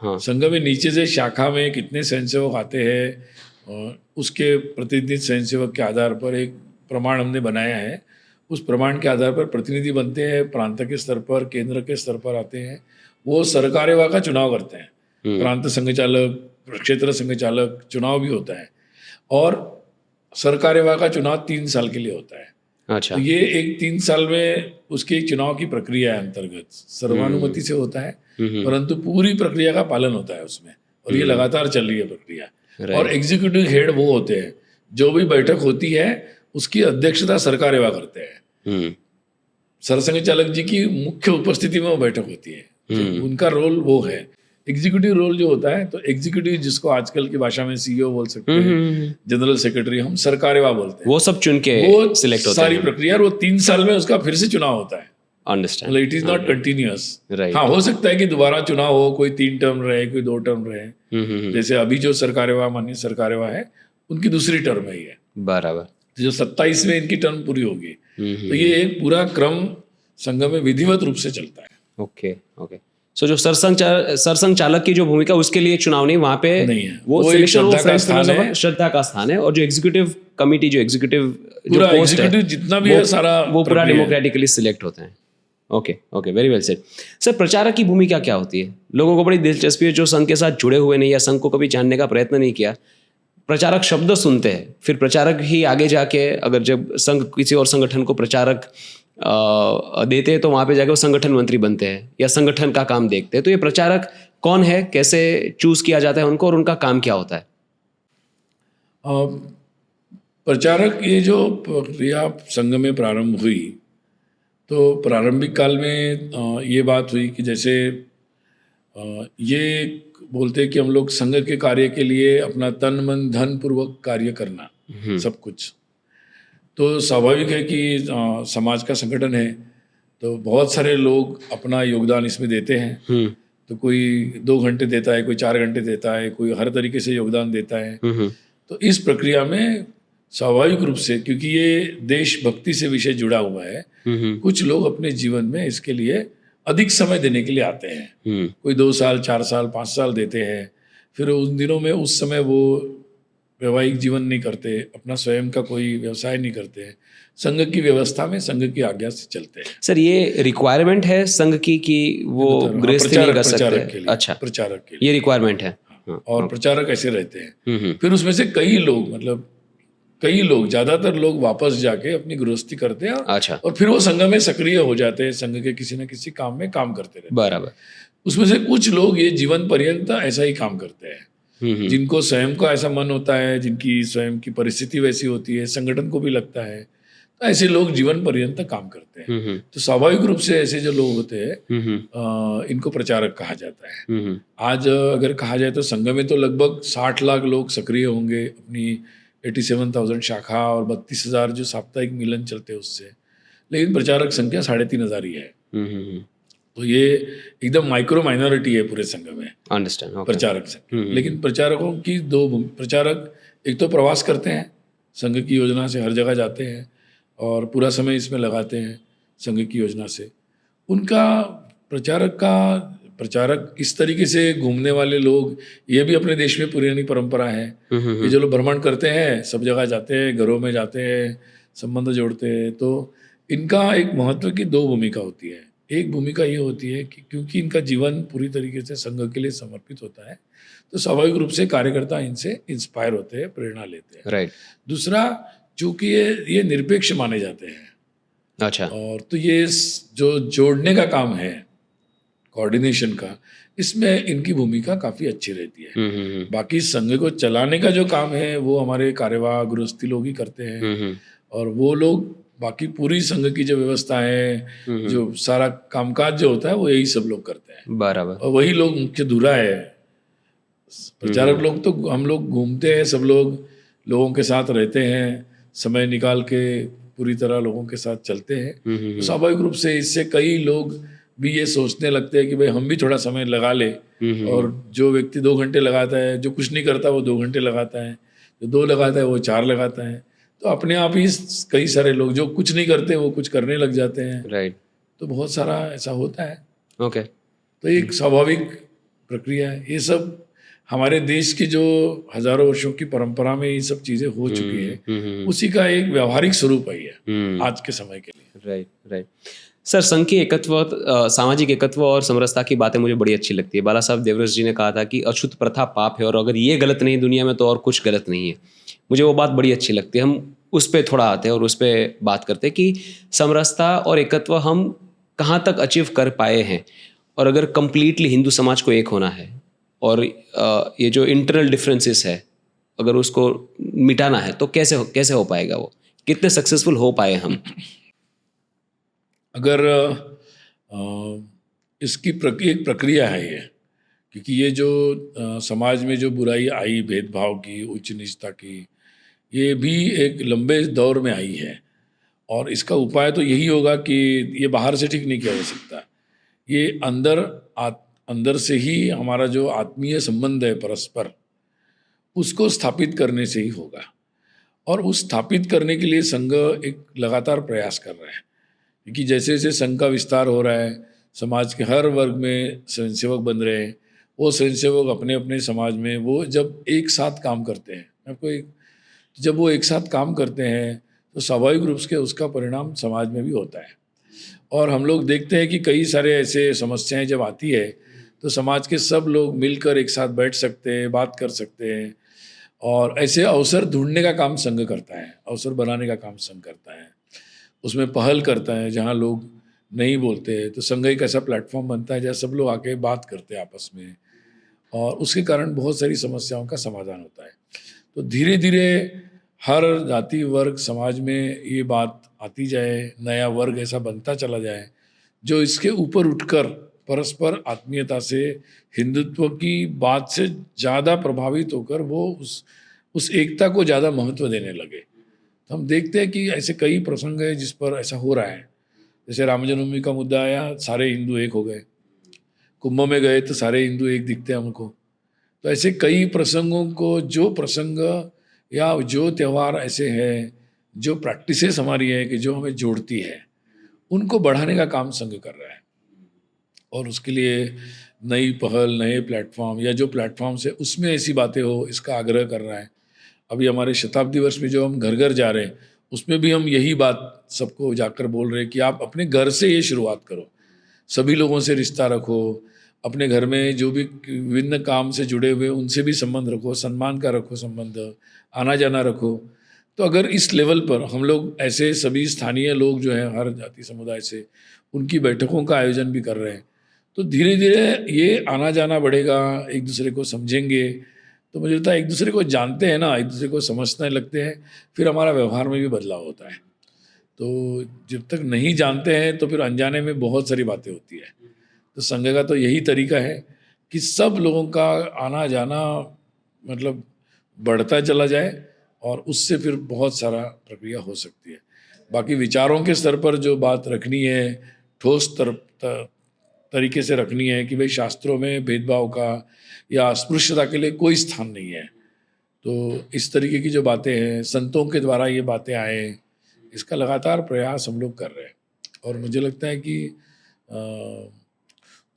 संघ में नीचे से शाखा में कितने स्वयंसेवक आते हैं, उसके प्रतिनिधि स्वयंसेवक के आधार पर एक प्रमाण हमने बनाया है। उस प्रमाण के आधार पर प्रतिनिधि बनते हैं, प्रांत के स्तर पर, केंद्र के स्तर पर आते हैं, वो सरकार्यवाह का चुनाव करते हैं। प्रांत संघ चालक, क्षेत्र संघ चालक चुनाव भी होता है, और सरकार्यवाह का चुनाव 3 साल के लिए होता है। अच्छा। तो ये एक 3 साल में उसकी एक चुनाव की प्रक्रिया है, अंतर्गत सर्वानुमति से होता है, परंतु पूरी प्रक्रिया का पालन होता है उसमें, और ये लगातार चल रही है प्रक्रिया। और एग्जीक्यूटिव हेड वो होते हैं, जो भी बैठक होती है उसकी अध्यक्षता सरकार्यवाह करते हैं। सरसंघ चालक जी की मुख्य उपस्थिति में वो बैठक होती है, उनका रोल वो है। एग्जीक्यूटिव रोल जो होता है, तो एग्जीक्यूटिव जिसको आजकल की भाषा में सीईओ बोल सकते हैं, जनरल सेक्रेटरी, हम सरकार्यवाह बोलते हैं, वो सब चुन के वो सिलेक्ट होता है। सारी प्रक्रिया, और वो 3 साल में उसका फिर से चुनाव होता है। Understand. It is not continuous. Right. हाँ, हो सकता है कि दोबारा चुनाव हो, कोई 3 टर्म रहे, कोई 2 टर्म रहे। जैसे अभी जो सरकार्यवाह, माननीय सरकार्यवाह है, उनकी दूसरी टर्म है ये, बराबर। जो 27 में इनकी टर्म पूरी होगी। तो ये एक पूरा क्रम संघ में विधिवत रूप से चलता है। Okay okay. सो जो सरसंघ चालक की जो भूमिका उसके लिए चुनाव नहीं, वहां पे नहीं है। वो वो एक सिलेक्शन श्रद्धा का स्थान है। श्रद्धा का स्थान है, और जो एग्जीक्यूटिव कमिटी, जो एग्जीक्यूटिव पूरा जो पोस्ट है, एग्जीक्यूटिव जितना भी है सारा वो पूरा प्रक्रिया है। डेमोक्रेटिकली सिलेक्ट होते हैं। Okay okay, very well said. Sir, प्रचारक की भूमिका क्या होती है? लोगों को बड़ी दिलचस्पी है जो संघ के साथ जुड़े हुए नहीं या संघ को कभी जानने का प्रयत्न नहीं किया। प्रचारक शब्द सुनते हैं, फिर प्रचारक ही आगे जाके, अगर जब संघ किसी और संगठन को प्रचारक देते हैं तो वहां पे जाके वो संगठन मंत्री बनते हैं या संगठन का काम देखते हैं। तो ये प्रचारक कौन है, कैसे चूज किया जाता है उनको, और उनका काम क्या होता है? प्रचारक, ये जो प्रक्रिया संघ में प्रारंभ हुई, तो प्रारंभिक काल में ये बात हुई कि जैसे ये बोलते हैं कि हम लोग संघ के कार्य के लिए अपना तन मन धन पूर्वक कार्य करना, सब कुछ। तो स्वाभाविक है कि समाज का संगठन है, तो बहुत सारे लोग अपना योगदान इसमें देते हैं। तो कोई 2 घंटे देता है, कोई 4 घंटे देता है, कोई हर तरीके से योगदान देता है। तो इस प्रक्रिया में स्वाभाविक रूप से, क्योंकि ये देशभक्ति से विषय जुड़ा हुआ है, कुछ लोग अपने जीवन में इसके लिए अधिक समय देने के लिए आते हैं। कोई 2 साल, 4 साल, 5 साल देते हैं। फिर उन दिनों में उस समय वो वैवाहिक जीवन नहीं करते, अपना स्वयं का कोई व्यवसाय नहीं करते हैं, संघ की व्यवस्था में संघ की आज्ञा से चलते हैं। सर, ये रिक्वायरमेंट है संघ की कि वो गृहस्थी नहीं कर सकते? के लिए, अच्छा, प्रचारक के लिए ये रिक्वायरमेंट है। और प्रचारक ऐसे रहते हैं। फिर उसमें से कई लोग, मतलब कई लोग, ज्यादातर लोग वापस जाके अपनी गृहस्थी करते हैं। अच्छा, और फिर वो संघ में सक्रिय हो जाते हैं, संघ के किसी न किसी काम में काम करते रहते हैं। बराबर। उसमें से कुछ लोग ये जीवन पर्यंत ऐसा ही काम करते हैं, जिनको स्वयं का ऐसा मन होता है, जिनकी स्वयं की परिस्थिति वैसी होती है, संगठन को भी लगता है, तो ऐसे लोग जीवन पर्यंत काम करते हैं। तो स्वाभाविक रूप से ऐसे जो लोग होते हैं, इनको प्रचारक कहा जाता है। आज अगर कहा जाए तो संघ में तो लगभग 60 लाख लोग सक्रिय होंगे, अपनी 87,000 शाखा और 32,000 जो साप्ताहिक मिलन चलते हैं उससे, लेकिन प्रचारक संख्या 3,500 ही है। तो ये एकदम माइक्रो माइनॉरिटी है पूरे संघ में। अंडरस्टैंड। प्रचारक संघ। लेकिन प्रचारकों की 2 प्रचारक, एक तो प्रवास करते हैं, संघ की योजना से हर जगह जाते हैं और पूरा समय इसमें लगाते हैं संघ की योजना से। उनका प्रचारक इस तरीके से घूमने वाले लोग, ये भी अपने देश में पुरानी परंपरा है। ये जो लोग भ्रमण करते हैं, सब जगह जाते हैं, घरों में जाते हैं, संबंध जोड़ते हैं, तो इनका एक महत्व की 2 भूमिका होती है। एक भूमिका ये होती है कि क्योंकि इनका जीवन पूरी तरीके से संघ के लिए समर्पित होता है, तो स्वाभाविक रूप से कार्यकर्ता इनसे इंस्पायर होते हैं, प्रेरणा लेते हैं। राइट। दूसरा, चूंकि ये निरपेक्ष माने जाते हैं। अच्छा। और तो ये जो जोड़ने का काम है, कोऑर्डिनेशन का, इसमें इनकी भूमिका काफ़ी अच्छी रहती है। बाकी संघ को चलाने का जो काम है वो हमारे कार्यवाह गृहस्थी लोग ही करते हैं। और वो लोग बाकी पूरी संघ की जो व्यवस्था है, जो सारा कामकाज जो होता है, वो यही सब लोग करते हैं। बराबर। और वही लोग मुख्य धुरा है। प्रचारक लोग तो हम लोग घूमते हैं, सब लोग लोगों के साथ रहते हैं, समय निकाल के पूरी तरह लोगों के साथ चलते हैं। तो स्वाभाविक रूप से इससे कई लोग भी ये सोचने लगते हैं कि भाई हम भी थोड़ा समय लगा ले। और जो व्यक्ति 2 घंटे लगाता है, जो कुछ नहीं करता वो 2 घंटे लगाता है, जो 2 लगाता है वो 4 लगाता है, तो अपने आप ही कई सारे लोग जो कुछ नहीं करते वो कुछ करने लग जाते हैं। राइट। तो बहुत सारा ऐसा होता है। ओके। तो एक स्वाभाविक प्रक्रिया है। ये सब हमारे देश की जो हजारों वर्षों की परंपरा में ये सब चीजें हो चुकी है, उसी का एक व्यवहारिक स्वरूप है ये आज के समय के लिए। Right right. सर, संघ की एकत्व, सामाजिक एकत्व और समरसता की बातें मुझे बड़ी अच्छी लगती है। बाला साहब देवरस जी ने कहा था कि अछूत प्रथा पाप है, और अगर ये गलत नहीं दुनिया में तो और कुछ गलत नहीं है। मुझे वो बात बड़ी अच्छी लगती है। हम उस पर थोड़ा आते हैं और उस पर बात करते हैं कि समरसता और एकत्व हम कहाँ तक अचीव कर पाए हैं, और अगर कंप्लीटली हिंदू समाज को एक होना है और ये जो इंटरनल डिफरेंसेस है अगर उसको मिटाना है तो कैसे हो पाएगा, वो कितने सक्सेसफुल हो पाए हम? अगर इसकी एक प्रक्रिया है ये, क्योंकि ये जो समाज में जो बुराई आई, भेदभाव की, उच्च नीचता की, ये भी एक लंबे दौर में आई है। और इसका उपाय तो यही होगा कि ये बाहर से ठीक नहीं किया जा सकता, ये अंदर से ही हमारा जो आत्मीय संबंध है परस्पर, उसको स्थापित करने से ही होगा। और उस स्थापित करने के लिए संघ एक लगातार प्रयास कर रहा है, क्योंकि जैसे जैसे संघ का विस्तार हो रहा है, समाज के हर वर्ग में स्वयंसेवक बन रहे हैं। वो स्वयंसेवक अपने अपने समाज में वो जब एक साथ काम करते हैं, जब वो एक साथ काम करते हैं तो स्वाभाविक रूप से उसका परिणाम समाज में भी होता है। और हम लोग देखते हैं कि कई सारे ऐसे समस्याएं जब आती है तो समाज के सब लोग मिलकर एक साथ बैठ सकते हैं, बात कर सकते हैं, और ऐसे अवसर ढूंढने का काम संघ करता है, अवसर बनाने का काम संघ करता है, उसमें पहल करता है। जहाँ लोग नहीं बोलते हैं तो संघ एक ऐसा प्लेटफॉर्म बनता है जहाँ सब लोग आके बात करते हैं आपस में, और उसके कारण बहुत सारी समस्याओं का समाधान होता है। तो धीरे धीरे हर जाति वर्ग समाज में ये बात आती जाए, नया वर्ग ऐसा बनता चला जाए जो इसके ऊपर उठकर परस्पर आत्मीयता से हिंदुत्व की बात से ज़्यादा प्रभावित होकर वो उस एकता को ज़्यादा महत्व देने लगे। तो हम देखते हैं कि ऐसे कई प्रसंग हैं जिस पर ऐसा हो रहा है। जैसे राम जन्मभूमि का मुद्दा आया, सारे हिंदू एक हो गए। कुंभ में गए तो सारे हिंदू एक दिखते हैं हमको। तो ऐसे कई प्रसंगों को, जो प्रसंग या जो त्यौहार ऐसे हैं, जो प्रैक्टिसेस हमारी है कि जो हमें जोड़ती है, उनको बढ़ाने का काम संघ कर रहा है। और उसके लिए नई पहल, नए प्लेटफॉर्म, या जो प्लेटफॉर्म्स है उसमें ऐसी बातें हो, इसका आग्रह कर रहा है। अभी हमारे शताब्दी वर्ष में जो हम घर घर जा रहे हैं उसमें भी हम यही बात सबको जाकर बोल रहे हैं कि आप अपने घर से ये शुरुआत करो, सभी लोगों से रिश्ता रखो, अपने घर में जो भी विभिन्न काम से जुड़े हुए उनसे भी संबंध रखो, सम्मान का रखो संबंध, आना जाना रखो। तो अगर इस लेवल पर हम लोग ऐसे सभी स्थानीय लोग जो हैं हर जाति समुदाय से, उनकी बैठकों का आयोजन भी कर रहे हैं, तो धीरे धीरे ये आना जाना बढ़ेगा, एक दूसरे को समझेंगे। तो मुझे लगता है एक दूसरे को जानते हैं ना, एक दूसरे को समझने लगते हैं, फिर हमारा व्यवहार में भी बदलाव होता है। तो जब तक नहीं जानते हैं तो फिर अनजाने में बहुत सारी बातें होती है। तो संघ का तो यही तरीका है कि सब लोगों का आना जाना मतलब बढ़ता चला जाए, और उससे फिर बहुत सारा प्रक्रिया हो सकती है। बाकी विचारों के स्तर पर जो बात रखनी है, ठोस तरीके से रखनी है कि भाई शास्त्रों में भेदभाव का या अस्पृश्यता के लिए कोई स्थान नहीं है। तो इस तरीके की जो बातें हैं, संतों के द्वारा ये बातें आए, इसका लगातार प्रयास हम लोग कर रहे हैं। और मुझे लगता है कि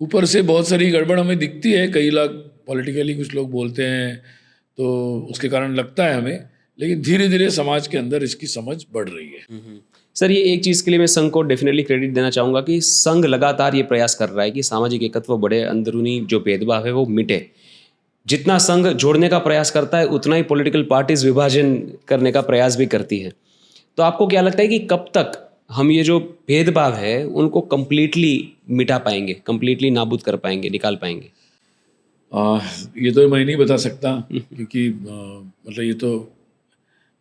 ऊपर से बहुत सारी गड़बड़ हमें दिखती है, कई लोग पॉलिटिकली कुछ लोग बोलते हैं तो उसके कारण लगता है हमें, लेकिन धीरे धीरे समाज के अंदर इसकी समझ बढ़ रही है। सर, ये एक चीज़ के लिए मैं संघ को डेफिनेटली क्रेडिट देना चाहूँगा कि संघ लगातार ये प्रयास कर रहा है कि सामाजिक एकत्व बढ़े, अंदरूनी जो भेदभाव है वो मिटे। जितना संघ जोड़ने का प्रयास करता है उतना ही पॉलिटिकल पार्टीज विभाजन करने का प्रयास भी करती है। तो आपको क्या लगता है कि कब तक हम ये जो भेदभाव है उनको कम्प्लीटली मिटा पाएंगे, कम्प्लीटली नाबूद कर पाएंगे, निकाल पाएंगे? ये तो मैं नहीं बता सकता, क्योंकि मतलब ये तो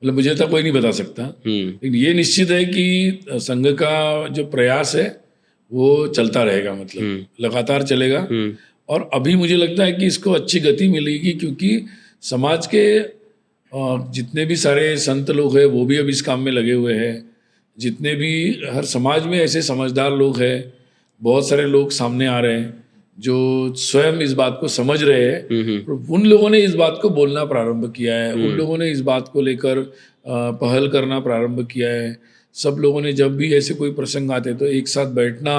मतलब मुझे तो कोई नहीं बता सकता। लेकिन ये निश्चित है कि संघ का जो प्रयास है वो चलता रहेगा, मतलब लगातार चलेगा। और अभी मुझे लगता है कि इसको अच्छी गति मिलेगी, क्योंकि समाज के जितने भी सारे संत लोग हैं वो भी अब इस काम में लगे हुए हैं। जितने भी हर समाज में ऐसे समझदार लोग हैं, बहुत सारे लोग सामने आ रहे हैं जो स्वयं इस बात को समझ रहे हैं। उन लोगों ने इस बात को बोलना प्रारंभ किया है, उन लोगों ने इस बात को लेकर पहल करना प्रारंभ किया है। सब लोगों ने जब भी ऐसे कोई प्रसंग आते तो एक साथ बैठना,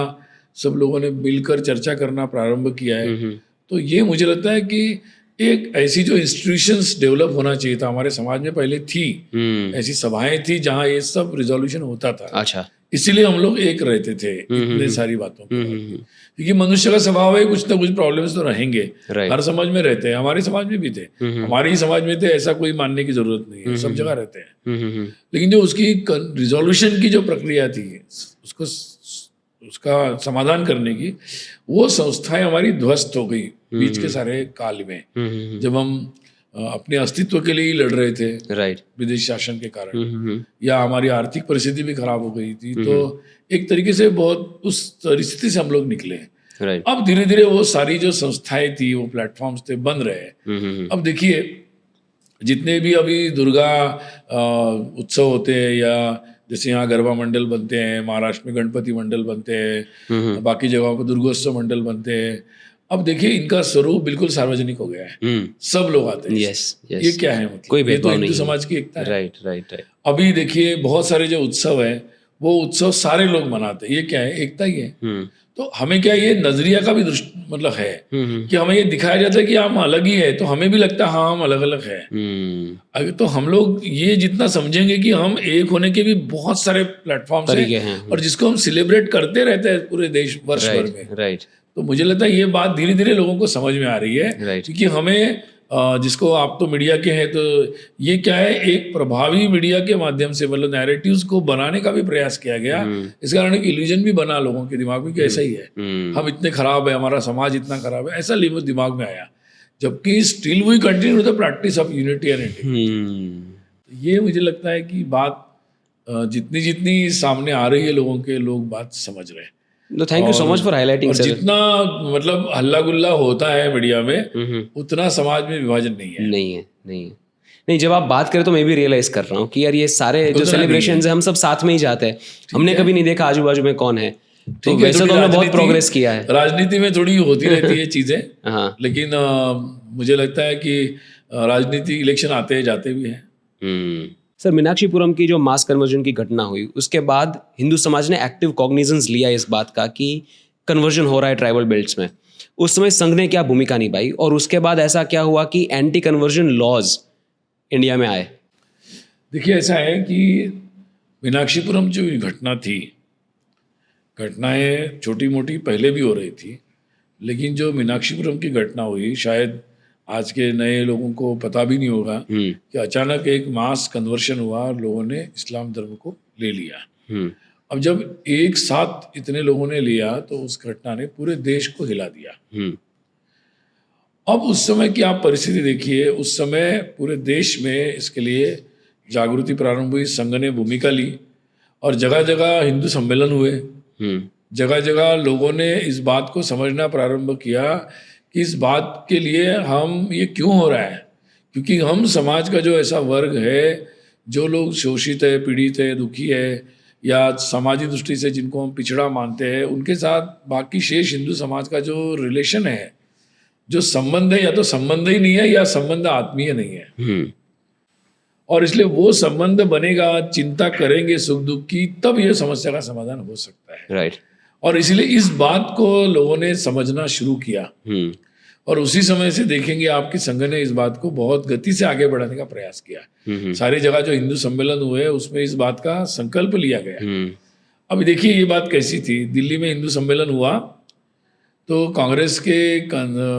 सब लोगों ने मिलकर चर्चा करना प्रारंभ किया है। तो ये मुझे लगता है कि एक ऐसी जो इंस्टीट्यूशंस डेवलप होना चाहिए था हमारे समाज में, पहले थी ऐसी सभाएं थी जहाँ ये सब रिजोल्यूशन होता था। अच्छा, इसीलिए हम लोग एक रहते थे इतने सारी बातों के बाद। क्योंकि मनुष्य का स्वभाव है, कुछ ना कुछ प्रॉब्लम्स तो रहेंगे, हर समाज में रहते हैं, हमारे समाज में भी थे, हमारे ही समाज में थे, ऐसा कोई मानने की जरूरत नहीं है, सब जगह रहते हैं। लेकिन जो उसकी रिजोल्यूशन की जो प्रक्रिया थी, उसका समाधान करने की, वो संस्थाएं हमारी ध्वस्त हो गई बीच के सारे काल में, जब हम अपने अस्तित्व के लिए ही लड़ रहे थे, राइट, विदेशी शासन के कारण, या हमारी आर्थिक परिस्थिति भी खराब हो गई थी। तो एक तरीके से बहुत उस परिस्थिति से हम लोग निकले हैं। अब धीरे धीरे वो सारी जो संस्थाएं थी, वो प्लेटफॉर्म्स थे, बन रहे हैं। अब देखिए, जितने भी अभी दुर्गा उत्सव होते हैं, या जैसे यहाँ गरबा मंडल बनते हैं, महाराष्ट्र में गणपति मंडल बनते हैं, बाकी जगहों पर दुर्गोत्सव मंडल बनते हैं, अब देखिए इनका स्वरूप बिल्कुल सार्वजनिक हो गया है, सब लोग आते हैं। ये क्या है, मतलब कोई ये तो हिंदू समाज की एकता है। राइट। अभी देखिए बहुत सारे जो उत्सव हैं वो उत्सव सारे लोग मनाते हैं, ये क्या है, एकता ही है। तो हमें क्या ये नजरिया का भी मतलब है कि हमें ये दिखाया जाता है कि हम अलग ही है, तो हमें भी लगता है हाँ हम अलग अलग है। अगर तो हम लोग ये जितना समझेंगे कि हम एक होने के भी बहुत सारे प्लेटफॉर्म्स हैं और जिसको हम सेलिब्रेट करते रहते हैं पूरे देश वर्ष भर में, राइट। तो मुझे लगता है ये बात धीरे धीरे लोगों को समझ में आ रही है। क्योंकि हमें जिसको आप तो मीडिया के हैं, तो ये क्या है, एक प्रभावी मीडिया के माध्यम से मतलब नैरेटिव्स को बनाने का भी प्रयास किया गया। इस कारण एक इल्यूजन भी बना लोगों के दिमाग में कि ऐसा ही है, हम इतने खराब है, हमारा समाज इतना खराब है, ऐसा दिमाग में आया। जबकि still we continue the practice of unity and integrity. ये मुझे लगता है कि बात जितनी जितनी सामने आ रही है लोगों के, लोग बात समझ रहे हैं। Thank you so much for highlighting sir. जितना मतलब हल्ला गुल्ला होता है मीडिया में, उतना समाज में विभाजन नहीं है। नहीं, जब आप बात करें तो मैं भी रियलाइज कर रहा हूँ कि यार ये सारे जो सेलिब्रेशंस है हम सब साथ में ही जाते हैं, हमने कभी नहीं देखा आजू बाजू में कौन है। तो वैसे तो हमने बहुत प्रोग्रेस किया है। राजनीति में थोड़ी होती रहती है चीजें, लेकिन मुझे लगता है कि राजनीति इलेक्शन आते हैं जाते भी हैं। सर, मीनाक्षीपुरम की जो मास कन्वर्जन की घटना हुई, उसके बाद हिंदू समाज ने एक्टिव कॉग्निजेंस लिया इस बात का कि कन्वर्जन हो रहा है ट्राइबल बेल्ट्स में। उस समय संघ ने क्या भूमिका निभाई और उसके बाद ऐसा क्या हुआ कि एंटी कन्वर्जन लॉज इंडिया में आए? देखिए, ऐसा है कि मीनाक्षीपुरम जो घटना थी, घटनाएं छोटी मोटी पहले भी हो रही थी, लेकिन जो मीनाक्षीपुरम की घटना हुई, शायद आज के नए लोगों को पता भी नहीं होगा कि अचानक एक मास कन्वर्शन हुआ और लोगों ने इस्लाम धर्म को ले लिया। अब जब एक साथ इतने लोगों ने लिया तो उस घटना ने पूरे देश को हिला दिया। अब उस समय की आप परिस्थिति देखिए, उस समय पूरे देश में इसके लिए जागृति प्रारंभ हुई, संघ ने भूमिका ली और जगह जगह हिंदू सम्मेलन हुए। जगह जगह लोगों ने इस बात को समझना प्रारंभ किया कि इस बात के लिए हम ये क्यों हो रहा है, क्योंकि हम समाज का जो ऐसा वर्ग है, जो लोग शोषित है, पीड़ित है, दुखी है, या सामाजिक दृष्टि से जिनको हम पिछड़ा मानते हैं, उनके साथ बाकी शेष हिंदू समाज का जो रिलेशन है, जो संबंध है, या तो संबंध ही नहीं है या संबंध आत्मीय नहीं है। और इसलिए वो संबंध बनेगा, चिंता करेंगे सुख दुख की, तब ये समस्या का समाधान हो सकता है। राइट। और इसलिए इस बात को लोगों ने समझना शुरू किया और उसी समय से देखेंगे आपकी संघ ने इस बात को बहुत गति से आगे बढ़ाने का प्रयास किया। सारी जगह जो हिंदू सम्मेलन हुए उसमें इस बात का संकल्प लिया गया। अब देखिए ये बात कैसी थी, दिल्ली में हिंदू सम्मेलन हुआ तो कांग्रेस के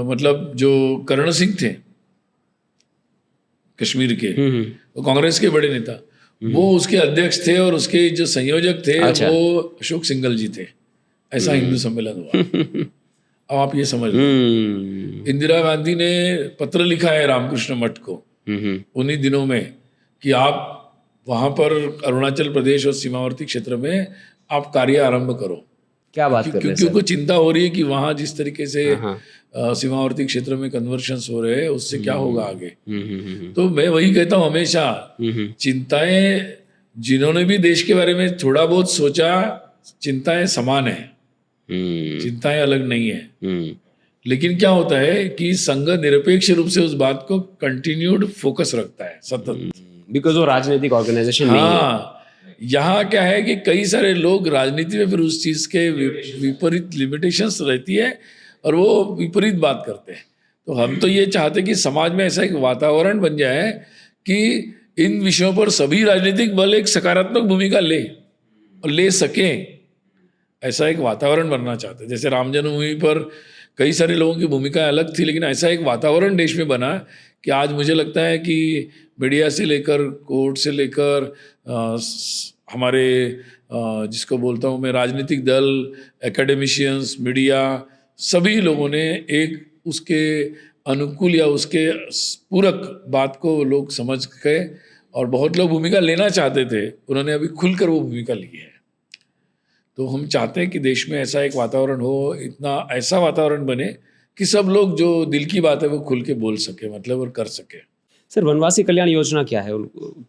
मतलब जो करण सिंह थे कश्मीर के, वो कांग्रेस के बड़े नेता, वो उसके अध्यक्ष थे और उसके जो संयोजक थे वो अशोक सिंघल जी थे। ऐसा हिंदू सम्मेलन हुआ। अब आप ये समझ लो, इंदिरा गांधी ने पत्र लिखा है रामकृष्ण मठ को उन्हीं दिनों में कि आप वहां पर अरुणाचल प्रदेश और सीमावर्ती क्षेत्र में आप कार्य आरंभ करो। क्या बात कर रहे हैं? क्योंकि उनको चिंता हो रही है कि वहां जिस तरीके से सीमावर्ती क्षेत्र में कन्वर्शंस हो रहे हैं उससे क्या होगा आगे। तो मैं वही कहता हूँ हमेशा, चिंताएं जिन्होंने भी देश के बारे में थोड़ा बहुत सोचा, चिंताएं समान है, चिंताएं अलग नहीं है। लेकिन क्या होता है कि संघ निरपेक्ष रूप से उस बात को कंटिन्यूड फोकस रखता है सतत, बिकॉज वो राजनीतिक ऑर्गेनाइजेशन नहीं है। यहाँ क्या है कि कई सारे लोग राजनीति में फिर उस चीज के विपरीत लिमिटेशंस रहती है और वो विपरीत बात करते हैं। तो हम तो ये चाहते कि समाज में ऐसा एक वातावरण बन जाए कि इन विषयों पर सभी राजनीतिक बल एक सकारात्मक भूमिका ले और ले सके, ऐसा एक वातावरण बनना चाहते हैं। जैसे राम जन्मभूमि पर कई सारे लोगों की भूमिका अलग थी, लेकिन ऐसा एक वातावरण देश में बना कि आज मुझे लगता है कि मीडिया से लेकर कोर्ट से लेकर हमारे जिसको बोलता हूँ मैं राजनीतिक दल, एकेडमिशियंस, मीडिया, सभी लोगों ने एक उसके अनुकूल या उसके पूरक बात को लोग समझ गए और बहुत लोग भूमिका लेना चाहते थे, उन्होंने अभी खुलकर वो भूमिका ली है। तो हम चाहते हैं कि देश में ऐसा एक वातावरण हो, इतना ऐसा वातावरण बने कि सब लोग जो दिल की बात है वो खुल के बोल सके, मतलब और कर सके। सर, वनवासी कल्याण योजना क्या है,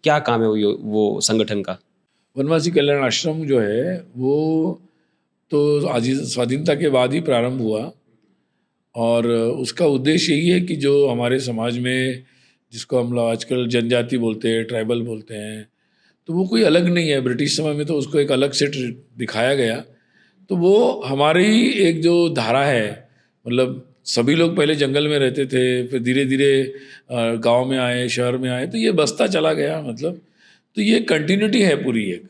क्या काम है वो संगठन का? वनवासी कल्याण आश्रम जो है वो तो आज स्वाधीनता के बाद ही प्रारंभ हुआ और उसका उद्देश्य यही है कि जो हमारे समाज में जिसको हम लोग आजकल जनजाति बोलते हैं, ट्राइबल बोलते हैं, तो वो कोई अलग नहीं है। ब्रिटिश समय में तो उसको एक अलग से दिखाया गया। तो वो हमारी एक जो धारा है, मतलब सभी लोग पहले जंगल में रहते थे, फिर धीरे धीरे गांव में आए, शहर में आए, तो ये बसता चला गया। मतलब तो ये कंटिन्यूटी है पूरी एक,